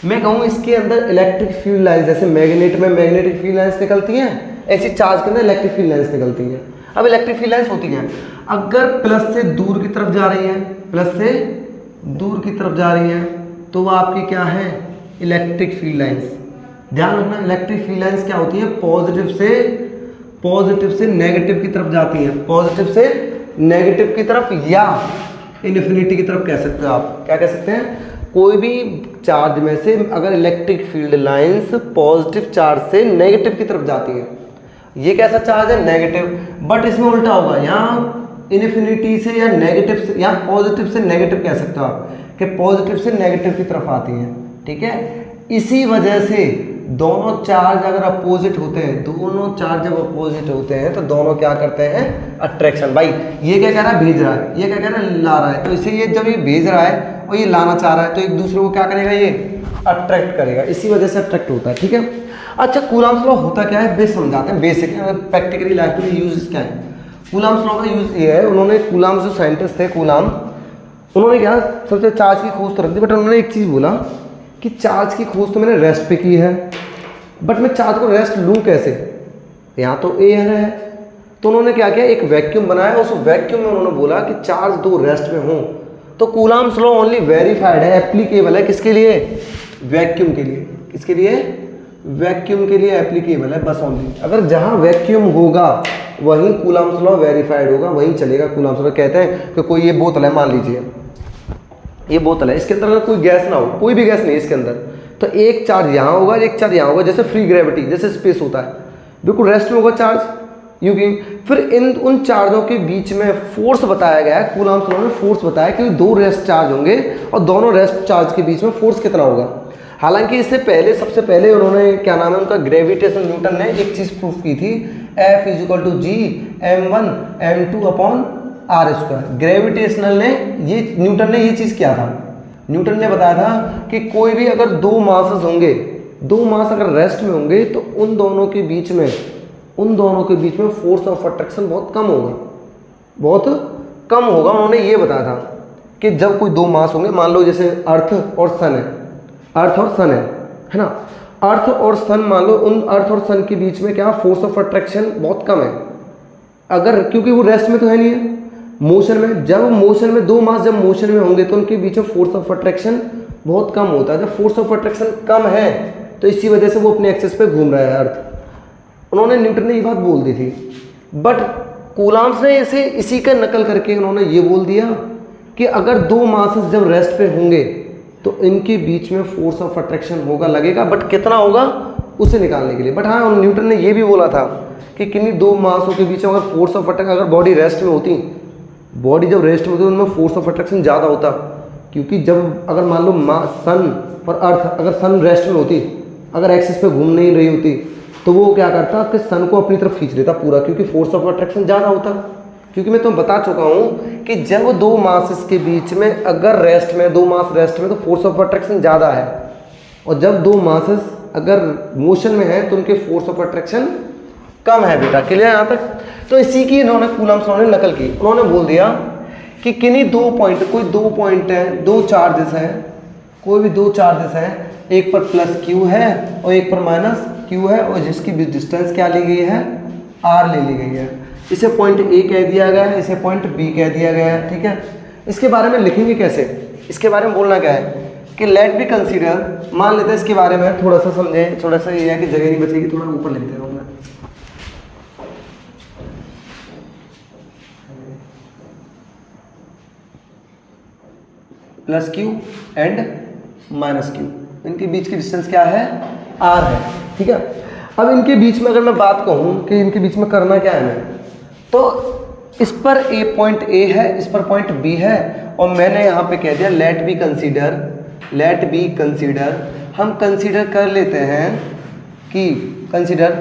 मैं कहूँ इसके अंदर इलेक्ट्रिक फील्ड लाइन्स, जैसे मैग्नेट में मैग्नेटिक फील्ड लाइन्स निकलती हैं, ऐसी चार्ज के अंदर इलेक्ट्रिक फील्ड लाइन्स निकलती हैं। अब इलेक्ट्रिक फील्ड लाइन्स होती हैं, अगर प्लस से दूर की तरफ जा रही हैं, प्लस से दूर की तरफ जा रही हैं, तो वो आपकी क्या है, इलेक्ट्रिक फील्ड लाइन्स। ध्यान रखना, इलेक्ट्रिक फील्ड लाइन्स क्या होती है, पॉजिटिव से नेगेटिव की तरफ जाती हैं, पॉजिटिव से नेगेटिव की तरफ या इन्फिनिटी की तरफ कह सकते हो आप। क्या कह सकते हैं, कोई भी चार्ज में से अगर electric field lines positive charge से नेगेटिव की तरफ जाती है, ये कैसा चार्ज है, नेगेटिव। बट इसमें उल्टा होगा, यहाँ इन्फिनिटी से या नेगेटिव से, यहाँ पॉजिटिव से नेगेटिव कह सकते हो आप, कि पॉजिटिव से नेगेटिव की तरफ आती है। ठीक है, इसी वजह से दोनों चार्ज अगर अपोजिट होते हैं, दोनों चार्ज जब अपोजिट होते हैं तो दोनों क्या करते हैं, अट्रैक्शन। भाई ये क्या कह रहा है, भेज रहा है, ये क्या कह रहा है, ला रहा है। तो इसे ये जब ये भेज रहा है और ये लाना चाह रहा है, तो एक दूसरे को क्या करेगा, ये अट्रैक्ट करेगा, इसी वजह से अट्रैक्ट होता है। ठीक है, अच्छा कूलम्ब्स लॉ होता क्या है, बेस समझाते हैं, बेसिक प्रैक्टिकली लाइफ में यूज क्या है। कूलम्ब्स लॉ का यूज ये है, उन्होंने कूलम्ब्स जो साइंटिस्ट थे कूलम्ब, उन्होंने क्या सबसे चार्ज की खोज तो रख दी, बट उन्होंने एक चीज़ बोला कि चार्ज की खोज तो मैंने रेस्ट पे की है, बट मैं चार्ज को रेस्ट लूँ कैसे, यहाँ तो ए है। तो उन्होंने क्या किया, एक वैक्यूम बनाया, उस वैक्यूम में उन्होंने बोला कि चार्ज दो रेस्ट में हों। तो कूलम्ब्स लॉ ओनली वेरीफाइड है, एप्लीकेबल है किसके लिए, वैक्यूम के लिए। किसके लिए, वैक्यूम के लिए एप्लीकेबल है बस ओनली। अगर जहाँ वैक्यूम होगा वहीं कूलम्ब्स लॉ वेरीफाइड होगा, वहीं चलेगा कूलम्ब्स लॉ। कहते हैं कि कोई ये बोतल है, मान लीजिए ये बोतल है, इसके अंदर अगर कोई गैस ना हो, कोई भी गैस नहीं इसके अंदर, तो एक चार्ज यहाँ होगा, एक चार्ज यहाँ होगा, जैसे फ्री ग्रेविटी, जैसे स्पेस होता है, बिल्कुल रेस्ट में होगा चार्ज यूं कि। फिर इन उन चार्जों के बीच में फोर्स बताया गया है, कूलम्ब्स लॉ ने फोर्स बताया कि दो रेस्ट चार्ज होंगे और दोनों रेस्ट चार्ज के बीच में फोर्स कितना होगा। हालांकि इससे पहले, सबसे पहले उन्होंने क्या नाम है उनका, ग्रेविटेशन, न्यूटन ने एक चीज़ प्रूफ की थी, F = G m1m2/r²। ग्रेविटेशनल ने, ये न्यूटन ने ये चीज़ किया था, न्यूटन ने बताया था कि कोई भी अगर दो मासेस होंगे, दो मास अगर रेस्ट में होंगे, तो उन दोनों के बीच में फोर्स ऑफ अट्रैक्शन बहुत कम होगा, बहुत कम होगा। उन्होंने ये बताया था कि जब कोई दो मास होंगे, मान लो जैसे अर्थ और सन है, अर्थ और सन है ना, अर्थ और सन मान लो, उन अर्थ और सन के बीच में क्या फोर्स ऑफ अट्रैक्शन बहुत कम है, अगर, क्योंकि वो रेस्ट में तो है नहीं है, मोशन में। जब मोशन में दो मास जब मोशन में होंगे तो उनके बीच में फोर्स ऑफ अट्रैक्शन बहुत कम होता है। जब फोर्स ऑफ अट्रैक्शन कम है तो इसी वजह से वो अपने एक्सिस पे घूम रहा है अर्थ। उन्होंने, न्यूटन ने ये बात बोल दी थी, बट कूलम्ब्स ने इसे इसी का नकल करके उन्होंने ये बोल दिया कि अगर दो मासेस जब रेस्ट पे होंगे तो इनके बीच में फोर्स ऑफ अट्रैक्शन होगा, लगेगा, बट कितना होगा उसे निकालने के लिए। बट हाँ, न्यूटन ने ये भी बोला था कि किन्हीं दो मासों के बीच में अगर फोर्स ऑफ अट्रैक्शन, अगर बॉडी रेस्ट में होती, बॉडी जब रेस्ट में होती तो उनमें फोर्स ऑफ अट्रैक्शन ज़्यादा होता, क्योंकि जब अगर मान लो सन और अर्थ, अगर सन रेस्ट में होती, अगर एक्सिस पे घूम नहीं रही होती, तो वो क्या करता कि सन को अपनी तरफ खींच लेता पूरा, क्योंकि फोर्स ऑफ अट्रैक्शन ज़्यादा होता। क्योंकि मैं तुम्हें बता चुका हूँ कि जब दो मासेस के बीच में अगर रेस्ट में, दो मास रेस्ट में, तो फोर्स ऑफ अट्रैक्शन ज़्यादा है, और जब दो मासेस अगर मोशन में है तो उनके फोर्स ऑफ अट्रैक्शन कम है। बेटा क्लियर यहाँ तक? तो इसी की इन्होंने कूलम्ब्स लॉ ने नकल की। उन्होंने बोल दिया कि किन्हीं दो पॉइंट, कोई दो पॉइंट हैं, दो चार्जेस हैं, कोई भी दो चार्जेस हैं, एक पर प्लस क्यू है और एक पर माइनस क्यू है, और जिसकी डिस्टेंस क्या ली गई है, आर ले ली गई है। इसे पॉइंट ए कह दिया गया है, इसे पॉइंट बी कह दिया गया है। ठीक है, इसके बारे में लिखेंगे कैसे, इसके बारे में बोलना क्या है कि लेट बी कंसीडर, मान लेते हैं इसके बारे में थोड़ा सा समझें, थोड़ा सा ये है कि जगह नहीं बचेगी, थोड़ा ऊपर लिखते रहूँगा। Plus Q and minus Q, इनके बीच की डिस्टेंस क्या है, आर है। ठीक है, अब इनके बीच में अगर मैं बात कहूँ कि इनके बीच में करना क्या है हमें, तो इस पर ए पॉइंट ए है, इस पर पॉइंट बी है, और मैंने यहाँ पे कह दिया लेट बी कंसीडर, हम कंसीडर कर लेते हैं कि consider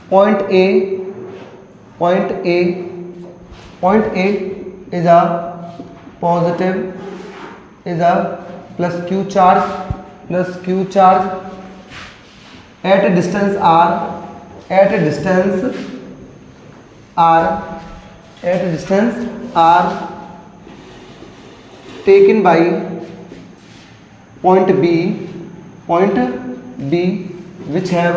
point A is a positive, is a plus Q charge at a distance r taken by point B which have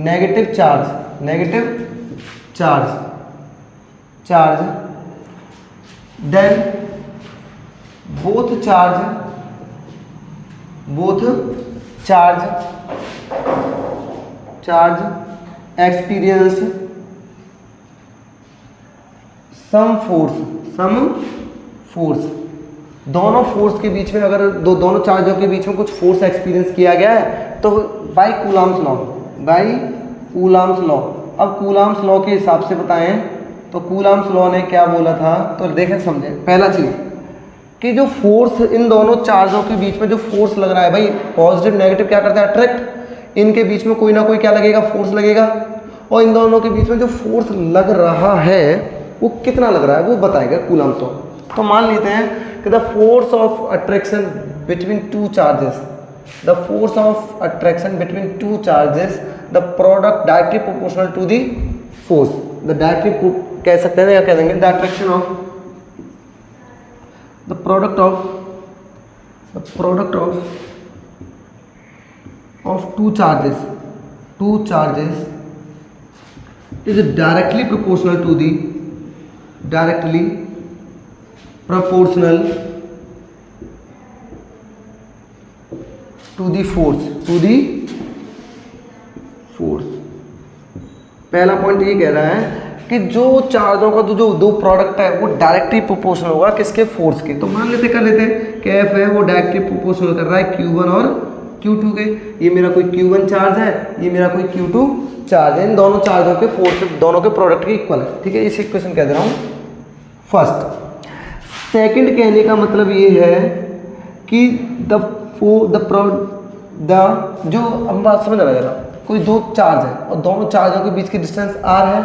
negative charge, then both charge experienced some force, दोनों फोर्स के बीच में अगर दोनों चार्जों के बीच में कुछ फोर्स एक्सपीरियंस किया गया है तो बाय कूलम्स लॉ। अब कूलम्स लॉ के हिसाब से बताएं तो कूलम्स लॉ ने क्या बोला था, तो देखें समझें। पहला चीज़ कि जो फोर्स इन दोनों चार्जों के बीच में जो फोर्स लग रहा है भाई, पॉजिटिव नेगेटिव क्या करते हैं, अट्रैक्ट, इनके बीच में कोई ना कोई क्या लगेगा, फोर्स लगेगा, और इन दोनों के बीच में जो फोर्स लग रहा है वो कितना लग रहा है वो बताएगा कूलम्स लॉ। तो मान लेते हैं कि the force of attraction between two charges, the product directly proportional to the force, the directly कह सकते हैं या कह देंगे the attraction of the product of two charges is directly proportional to the force। पहला पॉइंट ये कह रहा है कि जो चार्जों का जो दो प्रोडक्ट है वो डायरेक्टली प्रोपोर्शनल होगा किसके, फोर्स के। तो मान लेते कि F है वो डायरेक्टली प्रोपोर्शनल कर रहा है Q1 और Q2 के। ये मेरा कोई Q1 चार्ज है, ये मेरा कोई Q2 चार्ज है, इन दोनों चार्जों के फोर्स दोनों के प्रोडक्ट के इक्वल है। ठीक है, इस इक्वेशन कह दे रहा हूँ फर्स्ट। सेकंड कहने का मतलब ये है कि जो अब बात समझ आ रहा है, कोई दो चार्ज है और दोनों चार्जों के बीच की डिस्टेंस r है,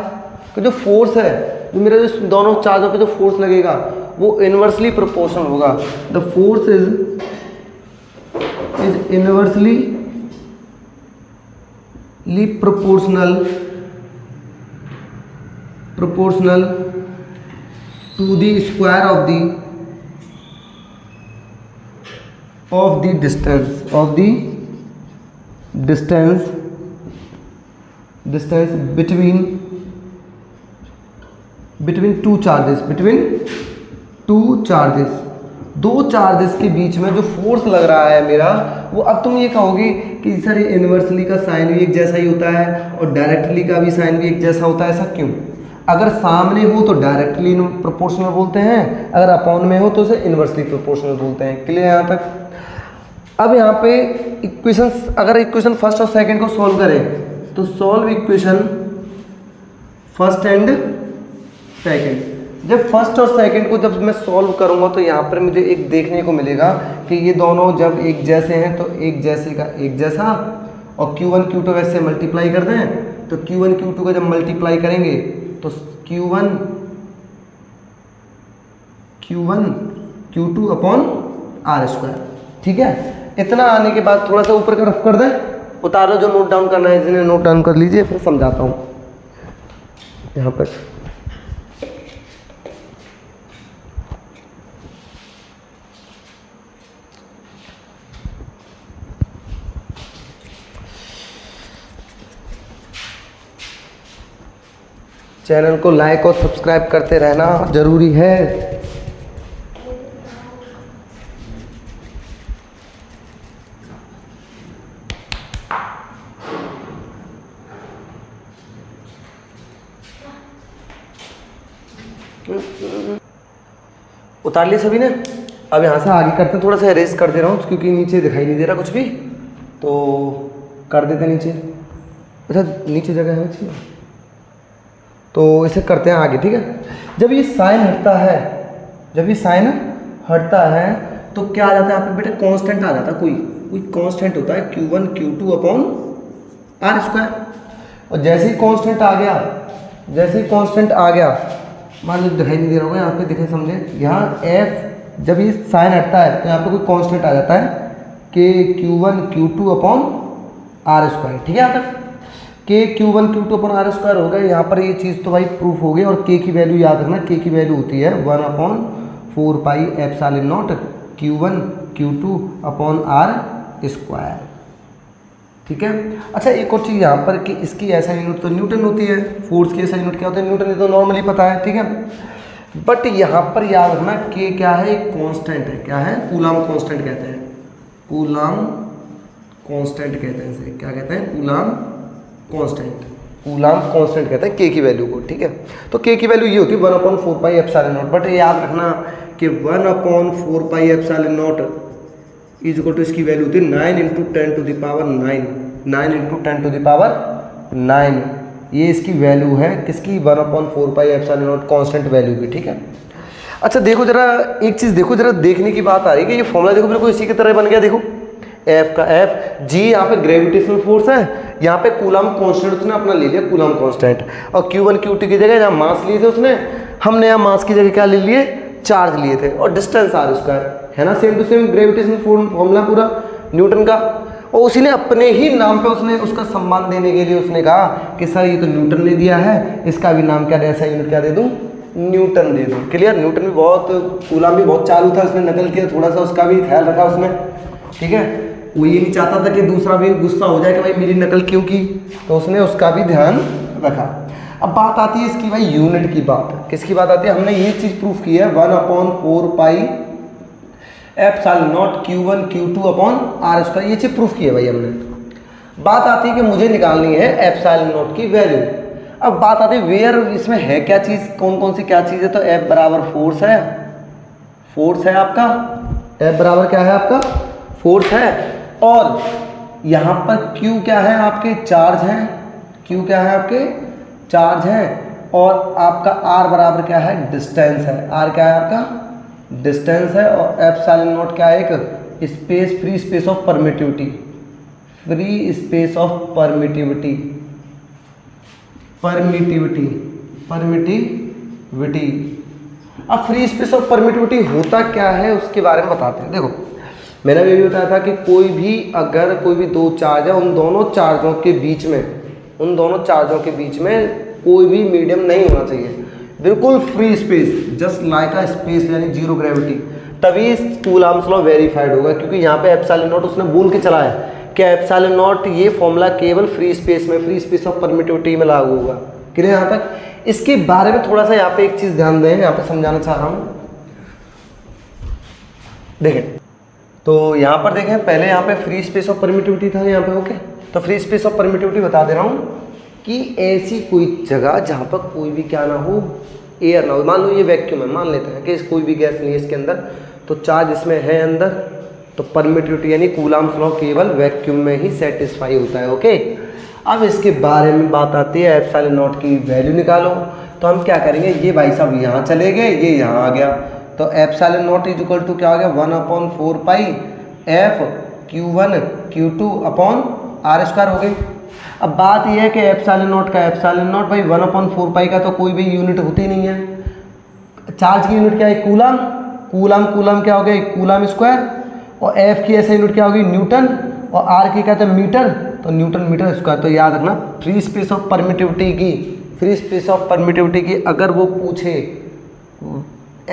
तो जो फोर्स है, जो मेरा जो दोनों चार्जों पे जो फोर्स लगेगा वो इनवर्सली प्रोपोर्शनल होगा। The force is inversely proportional to the square of the distance between two charges, दो चार्जेस के बीच में जो फोर्स लग रहा है मेरा वो, अब तुम ये कहोगे कि सर ये इनवर्सली का साइन भी एक जैसा ही होता है और डायरेक्टली का भी साइन भी एक जैसा होता है, ऐसा क्यों? अगर सामने हो तो डायरेक्टली प्रोपोर्शनल बोलते हैं, अगर अपॉन में हो तो उसे इनवर्सली प्रोपोर्शनल बोलते हैं। क्लियर यहाँ तक? अब यहाँ पे इक्वेशंस, अगर इक्वेशन फर्स्ट और सेकंड को सॉल्व करें तो solve equation first and second. जब फर्स्ट और सेकंड को जब मैं सॉल्व करूंगा तो यहाँ पर मुझे एक देखने को मिलेगा कि ये दोनों जब एक जैसे हैं तो एक जैसे का एक जैसा, और Q1 Q2 वैसे मल्टीप्लाई कर दें तो Q1 Q2 का जब मल्टीप्लाई करेंगे तो Q1 Q2 अपॉन r²। ठीक है, इतना आने के बाद थोड़ा सा ऊपर का रफ कर दें, उतारो, जो नोट डाउन करना है जिन्हें नोट डाउन कर लीजिए, फिर समझाता हूँ यहाँ पर। चैनल को लाइक और सब्सक्राइब करते रहना जरूरी है। उतार लिए सभी ने। अब यहाँ से आगे करते हैं, थोड़ा सा एरेज कर दे रहा हूँ क्योंकि नीचे दिखाई नहीं दे रहा कुछ भी, तो कर देते नीचे। अच्छा नीचे जगह है अच्छी, तो इसे करते हैं आगे, ठीक है। जब ये साइन हटता है, जब ये साइन हटता है तो क्या आ जाता है यहाँ पे बेटा, कांस्टेंट आ जाता है, कोई कांस्टेंट होता है Q1 Q2 upon R square. और जैसे ही कांस्टेंट आ गया, जैसे ही कांस्टेंट आ गया, मान लो दिखाई नहीं दे रहा होगा, यहाँ पे दिखे समझे, यहाँ एफ जब ये साइन हटता है तो यहाँ पे कोई कांस्टेंट आ जाता है कि Q1 Q2 upon R square, ठीक है। यहाँ तक के Q1 Q2 upon R square हो गया। यहाँ पर ये चीज़ तो भाई प्रूफ हो गई। और के की वैल्यू याद रखना, के की वैल्यू होती है 1/4 pi epsilon naught Q1 Q2 upon R square, ठीक है। अच्छा एक और चीज़ यहाँ पर कि इसकी ऐसा यूनिट तो न्यूटन होती है, फोर्स की ऐसा यूनिट क्या होता है, न्यूटन, ये तो नॉर्मली पता है, ठीक है। बट यहाँ पर याद रखना के क्या है, एक कांस्टेंट है, क्या है, कूलाम कांस्टेंट कहते हैं, कूलाम कांस्टेंट कहते हैं इसे, क्या कहते हैं, कूलाम कांस्टेंट, कूलाम कांस्टेंट कहते हैं के की वैल्यू को, ठीक है। तो के की वैल्यू ये होती है 1/4 पाई एप्सिलॉन नॉट। बट याद रखना कि 1/4 pi epsilon not is equal to, इसकी वैल्यू होती है 9 × 10⁹, 9 × 10⁹, ये इसकी वैल्यू है किसकी, 1/4 pi epsilon not constant value की, ठीक है। अच्छा देखो जरा एक चीज़, देखो जरा देखने की बात आ रही है कि ये फॉर्मूला देखो बिल्कुल इसी की तरह बन गया। देखो एफ का एफ, जी यहाँ पे ग्रेविटेशनल फोर्स है, यहाँ पे कूलाम कांस्टेंट उसने अपना ले लिया, कूलाम कांस्टेंट। और Q1 Q2 की जगह जहाँ मास लिए थे उसने, हमने यहाँ मास की जगह क्या ले लिए, चार्ज लिए थे। और डिस्टेंस आर स्क्वायर है ना, same to same gravitational formula पूरा न्यूटन का। और उसी ने अपने ही नाम पे उसने उसका सम्मान देने के लिए उसने कहा कि सर ये तो न्यूटन ने दिया है, इसका भी नाम क्या दे, ऐसा यूनिट क्या दे दूँ, न्यूटन दे दूँ। क्लियर। न्यूटन भी बहुत, कूलाम भी बहुत चालू था, उसने नकल किया, थोड़ा सा उसका भी ख्याल रखा उसने, ठीक है। वो ये नहीं चाहता था कि दूसरा भी गुस्सा हो जाए कि भाई मेरी नकल क्यों की, तो उसने उसका भी ध्यान रखा। अब बात आती है इसकी भाई यूनिट की बात, किसकी बात आती है, हमने ये चीज़ प्रूफ की है 1/4 pi epsilon naught Q1 Q2 upon R square, ये चीज़ प्रूफ की है भाई हमने। बात आती है कि मुझे निकालनी है एप्सिलॉन नॉट की वैल्यू। अब बात आती है वेयर, इसमें है क्या चीज़, कौन कौन सी क्या चीज़ है, तो F बराबर फोर्स है, फोर्स है आपका, F बराबर क्या है आपका, फोर्स है। और यहाँ पर Q क्या है आपके, चार्ज है, Q क्या है आपके, चार्ज है। और आपका R बराबर क्या है, डिस्टेंस है, R क्या है आपका, डिस्टेंस है। और एप्सिलॉन नॉट क्या है, एक space, free space of permittivity, free space of permittivity, permittivity, permittivity. अब फ्री स्पेस ऑफ परमिटिविटी होता क्या है उसके बारे में बताते हैं। देखो मैंने भी बताया था कि कोई भी, अगर कोई भी दो चार्ज है, उन दोनों चार्जों के बीच में, उन दोनों चार्जों के बीच में कोई भी मीडियम नहीं होना चाहिए, बिल्कुल free space, just like a space, यानी जीरो ग्रेविटी। तभी कूलाम्स लॉ वेरीफाइड होगा, क्योंकि यहाँ पे एप्सिलॉन नॉट उसने बोल के चला है कि एप्सिलॉन नॉट ये फॉर्मूला केवल फ्री स्पेस में, फ्री स्पेस ऑफ परमिटिविटी में लागू होगा। क्लियर यहाँ तक। इसके बारे में थोड़ा सा यहाँ पे एक चीज़ ध्यान दें, यहाँ पे समझाना चाह रहा हूँ। देखें तो यहाँ पर देखें, पहले यहाँ पे फ्री स्पेस ऑफ परमिटिविटी था यहाँ पे, ओके। तो फ्री स्पेस ऑफ परमिटिविटी बता दे रहा हूँ कि ऐसी कोई जगह जहाँ पर कोई भी क्या ना हो, एयर ना हो। मान लो ये वैक्यूम है, मान लेते हैं कि कोई भी गैस नहीं है इसके अंदर, तो चार्ज इसमें है अंदर, तो परमिटिविटी यानी कूलाम्स लॉ केवल वैक्यूम में ही सेटिस्फाई होता है, ओके। अब इसके बारे में बात आती है, एप्सिलॉन नॉट की वैल्यू निकालो। तो हम क्या करेंगे, ये भाई साहब यहाँ चले गए, ये यहाँ आ गया, तो epsilon not is equal to क्या आ गया, 1/4 pi F Q1 Q2 upon R square हो गई। अब बात यह है कि एप्सिलॉन नॉट का, एप्सिलॉन नॉट भाई 1/4 पाई का तो कोई भी यूनिट होती नहीं है। चार्ज की यूनिट क्या है, कूलाम, कूलाम, कूलाम क्या हो गया, कूलाम स्क्वायर। और एफ की ऐसे यूनिट क्या होगी, न्यूटन। और आर की कहते हैं मीटर, तो न्यूटन मीटर स्क्वायर। तो याद रखना फ्री स्पेस ऑफ परमिटिविटी की, फ्री स्पेस ऑफ परमिटिविटी की अगर वो पूछे,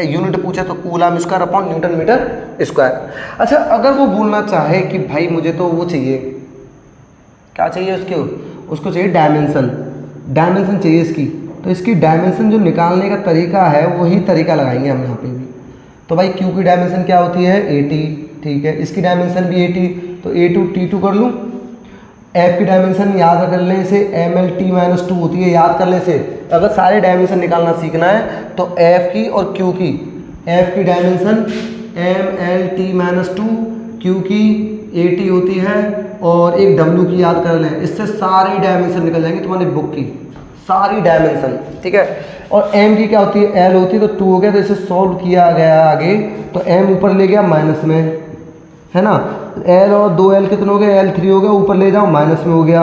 यूनिट पूछे तो coulomb square upon newton metre square. अच्छा अगर वो बोलना चाहे कि भाई मुझे तो वो चाहिए, क्या चाहिए उसको चाहिए डायमेंशन, डायमेंशन चाहिए इसकी, तो इसकी डायमेंशन जो निकालने का तरीका है वही तरीका लगाएंगे हम यहाँ पे भी। तो भाई क्यू की डायमेंशन क्या होती है, 80, ठीक है। इसकी डायमेंशन भी 80, तो A2 T2 कर लूँ। एफ की डायमेंशन याद कर लें से MLT-2 होती है, याद कर लें से। अगर सारे डायमेंशन निकालना सीखना है तो एफ की और क्यू की एफ की डायमेंशन MLT-2, क्यू की AT होती है और एक W की याद कर लें, इससे सारी डायमेंशन निकल जाएंगी तुम्हारी बुक की, सारी डायमेंशन, ठीक है। और M की क्या होती है, L होती है, तो 2 हो गया, तो इसे सॉल्व किया गया आगे, तो M ऊपर ले गया माइनस में, है ना। L और 2L कितने हो गए, L 3 हो गया, ऊपर ले जाओ माइनस में हो गया,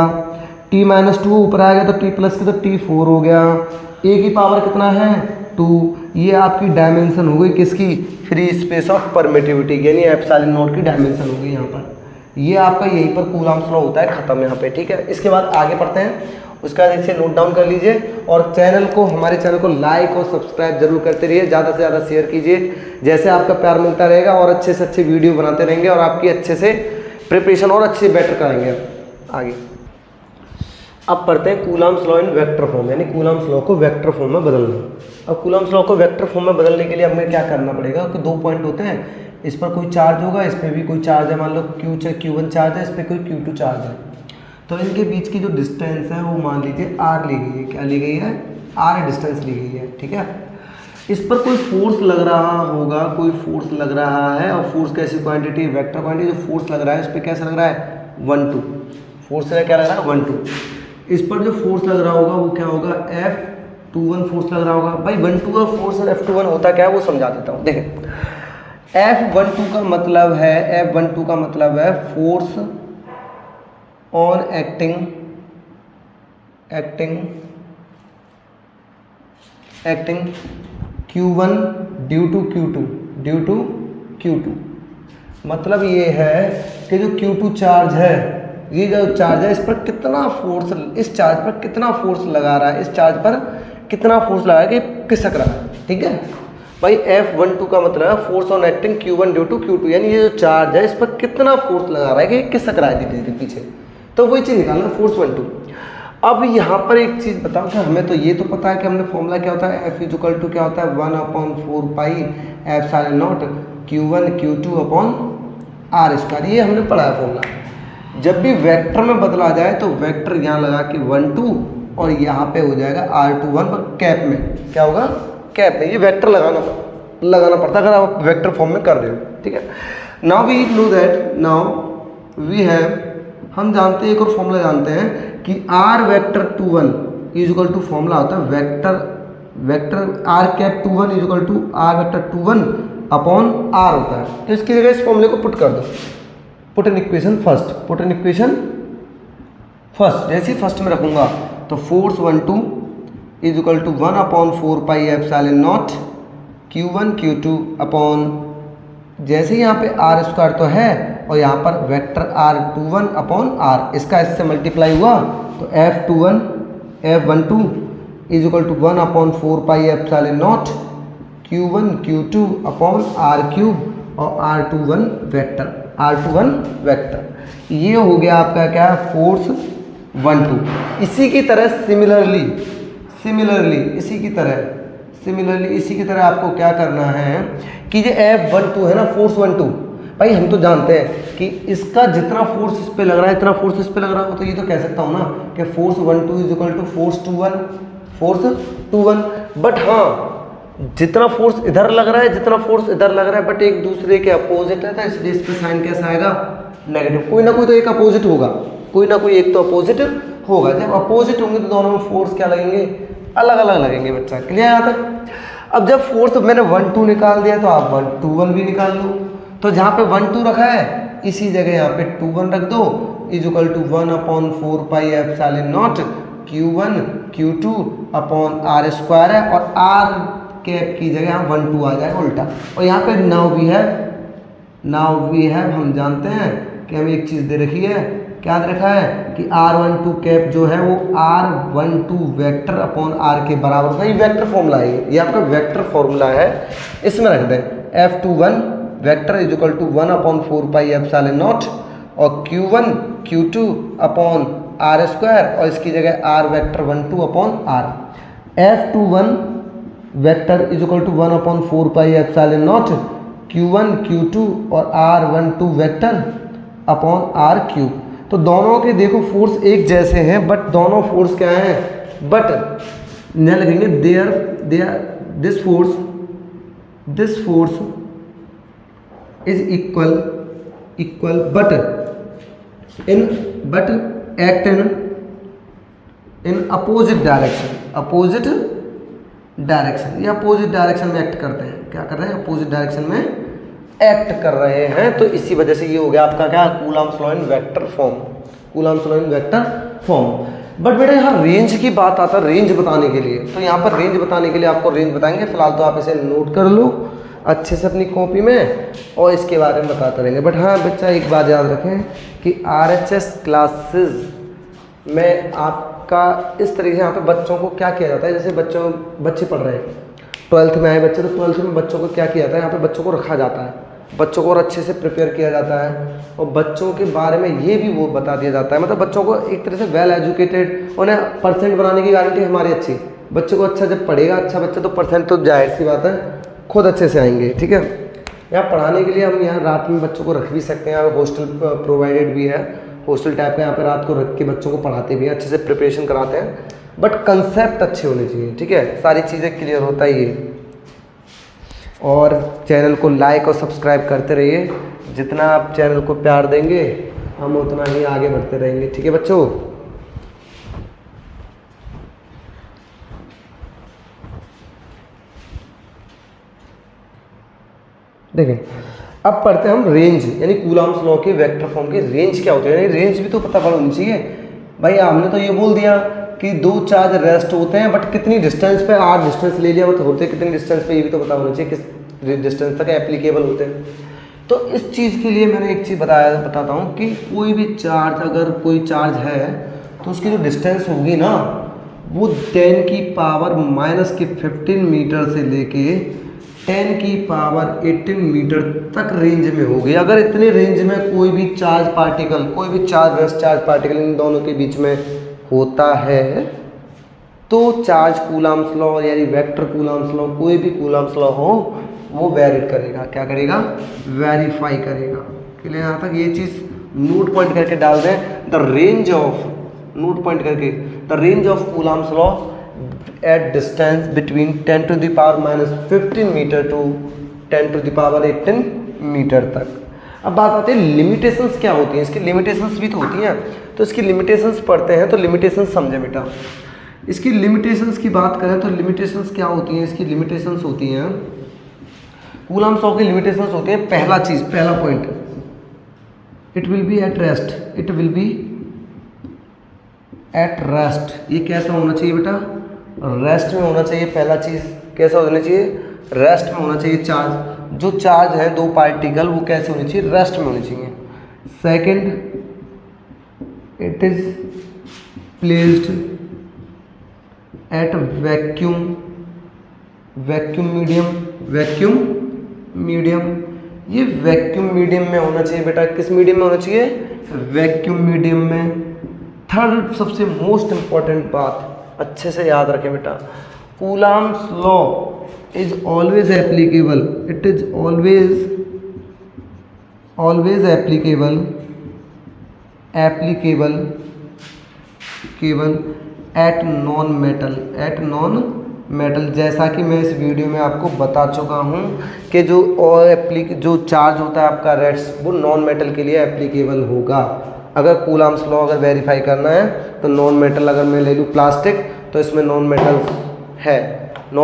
T-2 ऊपर आ गया तो T प्लस की तो T4 हो गया, A की पावर कितना है 2, ये आपकी डायमेंशन हो गई किसकी, फ्री स्पेस ऑफ परमिटिविटी, यानी एप्सिलॉन नॉट की डायमेंशन हो गई यहाँ पर। ये आपका यहीं पर कूलम्ब्स लॉ होता है ख़त्म यहाँ पे, ठीक है। इसके बाद आगे पढ़ते हैं, उसका इसे नोट डाउन कर लीजिए और हमारे चैनल को लाइक और सब्सक्राइब जरूर करते रहिए, ज़्यादा से ज़्यादा शेयर कीजिए, जैसे आपका प्यार मिलता रहेगा और अच्छे से अच्छे वीडियो बनाते रहेंगे और आपकी अच्छे से प्रिपरेशन और अच्छे बेटर कराएंगे आगे। अब पढ़ते हैं Coulomb's law in vector form, यानी कूलम्ब्स लॉ को वेक्टर फॉर्म में बदलना। अब कूलम्ब्स लॉ को वेक्टर फॉर्म में बदलने के लिए हमें क्या करना पड़ेगा कि 2 पॉइंट होते हैं, इस पर कोई चार्ज होगा, इस पर भी कोई चार्ज है, मान लो Q1 चार्ज है, इस पर कोई Q2 चार्ज है, तो इनके बीच की जो डिस्टेंस है वो मान लीजिए R ली गई है, क्या ली गई है, R डिस्टेंस ली गई है, ठीक है। इस पर कोई फोर्स लग रहा होगा, कोई फोर्स लग रहा है, और फोर्स कैसी क्वांटिटी, वेक्टर क्वांटिटी, जो फोर्स लग रहा है इस पर कैसा लग रहा है 1 2, फोर्स क्या लग रहा है 1 2, इस पर जो फोर्स लग रहा होगा वो क्या होगा F21 फोर्स लग रहा होगा। भाई 1 2 का फोर्स और F21 होता क्या है वो समझा देता हूँ, देखें। F12 का मतलब है force on acting Q1 due to Q2, मतलब ये है कि जो Q2 चार्ज है, ये जो चार्ज है इस पर कितना फोर्स, इस चार्ज पर कितना फोर्स लगा रहा है, इस चार्ज पर कितना फोर्स लगा है कि खिसक रहा है, ठीक है। भाई F12 का मतलब है force on acting Q1 due to Q2, यानी ये जो चार्ज है इस पर कितना फोर्स लगा रहा है कि खिसक रहा है धीरे धीरे पीछे, तो वही चीज़ निकालना फोर्स 1 2। अब यहाँ पर एक चीज़ बताओ कि हमें तो ये तो पता है कि हमने फॉर्मूला क्या होता है, F इक्वल टू क्या होता है 1/4 pi epsilon naught Q1 Q2 upon R², ये हमने पढ़ा है फॉर्मूला। जब भी वेक्टर में बदला जाए तो वेक्टर यहाँ लगा के 1 2 और यहाँ पे हो जाएगा R21 पर कैप में, क्या होगा कैप में, ये वेक्टर लगाना पड़ता है अगर आप वेक्टर फॉर्म में कर रहे हो, ठीक है। Now we know that, now we have, हम जानते हैं एक और फॉर्मूला जानते हैं कि R vector 21 is equal to, formula होता है vector R cap 21 is equal to R vector 21 upon R होता है। तो इसकी जगह इस फॉर्मूले को पुट कर दो, पुट इन इक्वेशन फर्स्ट, जैसे ही फर्स्ट में रखूंगा तो force 1 2 is equal to 1/4 pi epsilon naught Q1 Q2 upon, जैसे ही यहाँ पे R² तो है और यहाँ पर वेक्टर R21 अपॉन R, इसका इससे मल्टीप्लाई हुआ तो F12 is equal to 1/4 pi epsilon naught Q1 Q2 upon R³ और R21 वेक्टर, ये हो गया आपका क्या है फोर्स 1 2। इसी की तरह सिमिलरली इसी की तरह आपको क्या करना है कि ये F12 है ना, फोर्स 1 2, भाई हम तो जानते हैं कि इसका जितना फोर्स इस पे लग रहा है इतना फोर्स इस पे लग रहा है, तो ये तो कह सकता हूँ ना कि force 1 2 is equal to force 21, but हाँ जितना फोर्स इधर लग रहा है जितना फोर्स इधर लग रहा है बट एक दूसरे के अपोजिट है, तो इसलिए इस पर साइन कैसा आएगा नेगेटिव, कोई ना कोई तो एक अपोजिट होगा, कोई ना कोई एक तो अपोजिट होगा। जब अपोजिट होंगे तो दोनों में फोर्स क्या लगेंगे, अलग अलग लगेंगे बच्चा, क्लियर यहाँ तक। अब जब फोर्स मैंने 1 2 निकाल दिया तो आप 1 2 1 भी निकाल लो, तो जहाँ पे 1 2 रखा है इसी जगह यहाँ पे 2 1 रख दो, is equal to 1/4 pi epsilon naught Q1 Q2 upon R² है और R कैप की जगह यहाँ 1 2 आ जाएगा उल्टा, और यहाँ पे नाउ वी हैव हम जानते हैं कि हमें एक चीज़ दे रखी है, क्या दे रखा है कि R12 कैप जो है वो R12 वेक्टर अपॉन R के बराबर होता है। ये वेक्टर फॉर्मूला है, ये आपका वेक्टर फॉर्मूला है, इसमें रख दें F21 vector is equal to 1/4 pi epsilon naught और Q1 Q2 अपॉन R² और इसकी जगह R vector 1 2 upon R। F21 vector is equal to 1/4 pi epsilon naught Q1 Q2 और R12 वेक्टर अपॉन R³। तो दोनों के देखो फोर्स एक जैसे हैं बट दोनों फोर्स क्या हैं, बट न लगेंगे this this force is equal but act in opposite direction, ये अपोजिट डायरेक्शन में एक्ट करते हैं। क्या कर रहे हैं? अपोजिट डायरेक्शन में एक्ट कर रहे हैं। तो इसी वजह से ये हो गया आपका क्या? Coulomb's law in vector form. But बेटा यहाँ रेंज की बात आता है, रेंज बताने के लिए। तो यहाँ पर रेंज बताने के लिए आपको रेंज बताएंगे। फिलहाल तो आप इसे नोट कर लो अच्छे से अपनी कॉपी में, और इसके बारे में बताते रहेंगे। बट हाँ बच्चा, एक बात याद रखें कि RHS क्लासेस में आपका इस तरीके से यहाँ पे बच्चों को क्या किया जाता है, जैसे बच्चे पढ़ रहे हैं, 12th में आए बच्चे, तो 12th में बच्चों को क्या किया जाता है, यहाँ पे बच्चों को रखा जाता है, बच्चों को और अच्छे से प्रिपेयर किया जाता है, और बच्चों के बारे में ये भी वो बता दिया जाता है, मतलब बच्चों को एक तरह से वेल एजुकेटेड, उन्हें परसेंट बनाने की गारंटी हमारी अच्छी। बच्चे को अच्छा जब पढ़ेगा अच्छा बच्चा, तो परसेंट तो जाहिर सी बात है खुद अच्छे से आएंगे। ठीक है, यहाँ पढ़ाने के लिए हम यहाँ रात में बच्चों को रख भी सकते हैं, और हॉस्टल प्रोवाइडेड भी है, हॉस्टल टाइप का यहाँ पे रात को रख के बच्चों को पढ़ाते भी हैं, अच्छे से प्रिपरेशन कराते हैं। बट कंसेप्ट अच्छे होने चाहिए। ठीक है, सारी चीज़ें क्लियर होता ही है। और चैनल को लाइक और सब्सक्राइब करते रहिए, जितना आप चैनल को प्यार देंगे हम उतना ही आगे बढ़ते रहेंगे। ठीक है बच्चों, देखें अब पढ़ते हैं हम रेंज, यानी कूलम्ब्स लॉ के वेक्टर फॉर्म की रेंज क्या होती है। यानी रेंज भी तो पता होनी चाहिए भाई। हमने तो ये बोल दिया कि दो चार्ज रेस्ट होते हैं, बट कितनी डिस्टेंस पे, आर डिस्टेंस ले लिया तो होते हैं कितनी डिस्टेंस पे, ये भी तो पता होना चाहिए किस डिस्टेंस तक एप्लीकेबल होते हैं। तो इस चीज़ के लिए मैंने एक चीज़ बताता हूँ कि कोई भी चार्ज, अगर कोई चार्ज है तो उसकी जो डिस्टेंस होगी ना, वो 10 की पावर -15 मीटर से लेके 10 की पावर 18 मीटर तक रेंज में होगी। अगर इतने रेंज में कोई भी चार्ज पार्टिकल, कोई भी charge rest charge particle in दोनों के बीच में होता है, तो चार्ज कूलम्ब्स लॉ यानी वेक्टर कूलम्ब्स लॉ, कोई भी कूलम्ब्स लॉ हो, वो वेरीड करेगा। क्या करेगा? वेरीफाई करेगा। क्लियर यहाँ तक? ये चीज़ नोट पॉइंट करके डाल दें। The range of, note point करके, the range of Coulomb's law at distance between 10 to the power -15 metre to 10 to the power 18 metre तक। अब बात आती है लिमिटेशंस क्या होती हैं। इसकी लिमिटेशंस भी तो होती हैं, तो इसकी लिमिटेशंस पढ़ते हैं। तो लिमिटेशंस समझे बेटा। इसकी लिमिटेशंस की बात करें तो लिमिटेशंस क्या होती हैं? इसकी लिमिटेशंस होती हैं, कूलम्ब्स लॉ की लिमिटेशंस होती हैं। पहला point, it will be at rest, it will be at rest. ये कैसा होना चाहिए बेटा? रेस्ट में होना चाहिए। पहला चीज़ कैसा होना चाहिए? रेस्ट में होना चाहिए चार्ज। जो चार्ज है दो पार्टिकल, वो कैसे होनी चाहिए? रेस्ट में होनी चाहिए। Second, it is placed at vacuum medium. ये वैक्यूम मीडियम में होना चाहिए बेटा। किस मीडियम में होना चाहिए? वैक्यूम मीडियम में। थर्ड सबसे मोस्ट इंपॉर्टेंट बात अच्छे से याद रखें बेटा, Coulomb's law is always applicable, it is always applicable केवल एट नॉन मेटल। जैसा कि मैं इस वीडियो में आपको बता चुका हूँ कि जो चार्ज होता है आपका रेस्ट, वो नॉन मेटल के लिए एप्लीकेबल होगा। अगर कूलम्ब्स लॉ अगर वेरीफाई करना है तो नॉन मेटल, अगर मैं ले लूँ प्लास्टिक तो इसमें नॉन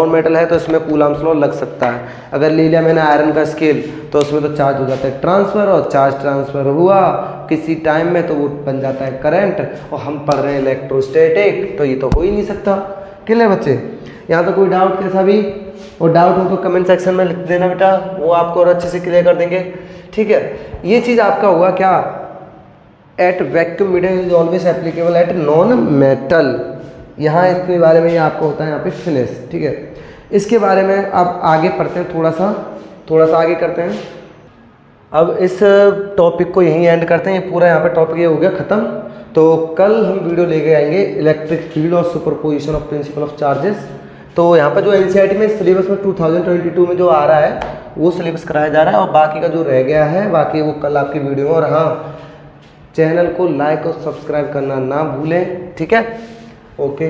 मेटल है तो इसमें कूलम्ब्स लॉ लग सकता है। अगर ले लिया मैंने आयरन का स्केल तो उसमें तो चार्ज हो जाता है ट्रांसफ़र, और चार्ज ट्रांसफ़र हुआ किसी टाइम में तो वो बन जाता है करंट, और हम पढ़ रहे हैं इलेक्ट्रोस्टैटिक, तो ये तो हो ही नहीं सकता। क्लियर बच्चे? यहाँ तो कोई डाउट कैसा भी, और डाउट हो तो कमेंट सेक्शन में लिख देना बेटा, वो आपको और अच्छे से क्लियर कर देंगे। ठीक है, ये चीज़ आपका हुआ क्या? At vacuum medium is always applicable at non metal. यहाँ इसके बारे में ये आपको होता है यहाँ पे फिनिश। ठीक है, इसके बारे में अब आगे पढ़ते हैं, थोड़ा सा आगे करते हैं। अब इस टॉपिक को यहीं एंड करते हैं। ये पूरा यहाँ पे टॉपिक ये हो गया ख़त्म। तो कल हम वीडियो लेके आएंगे इलेक्ट्रिक फील्ड और superposition of principle of charges. तो यहाँ पर जो NCERT में सिलेबस में 2022 में जो आ रहा है वो सिलेबस कराया जा रहा है, और बाकी का जो रह गया है बाकी वो कल आपकी वीडियो में। और हाँ, चैनल को लाइक और सब्सक्राइब करना ना भूलें। ठीक है, ओके।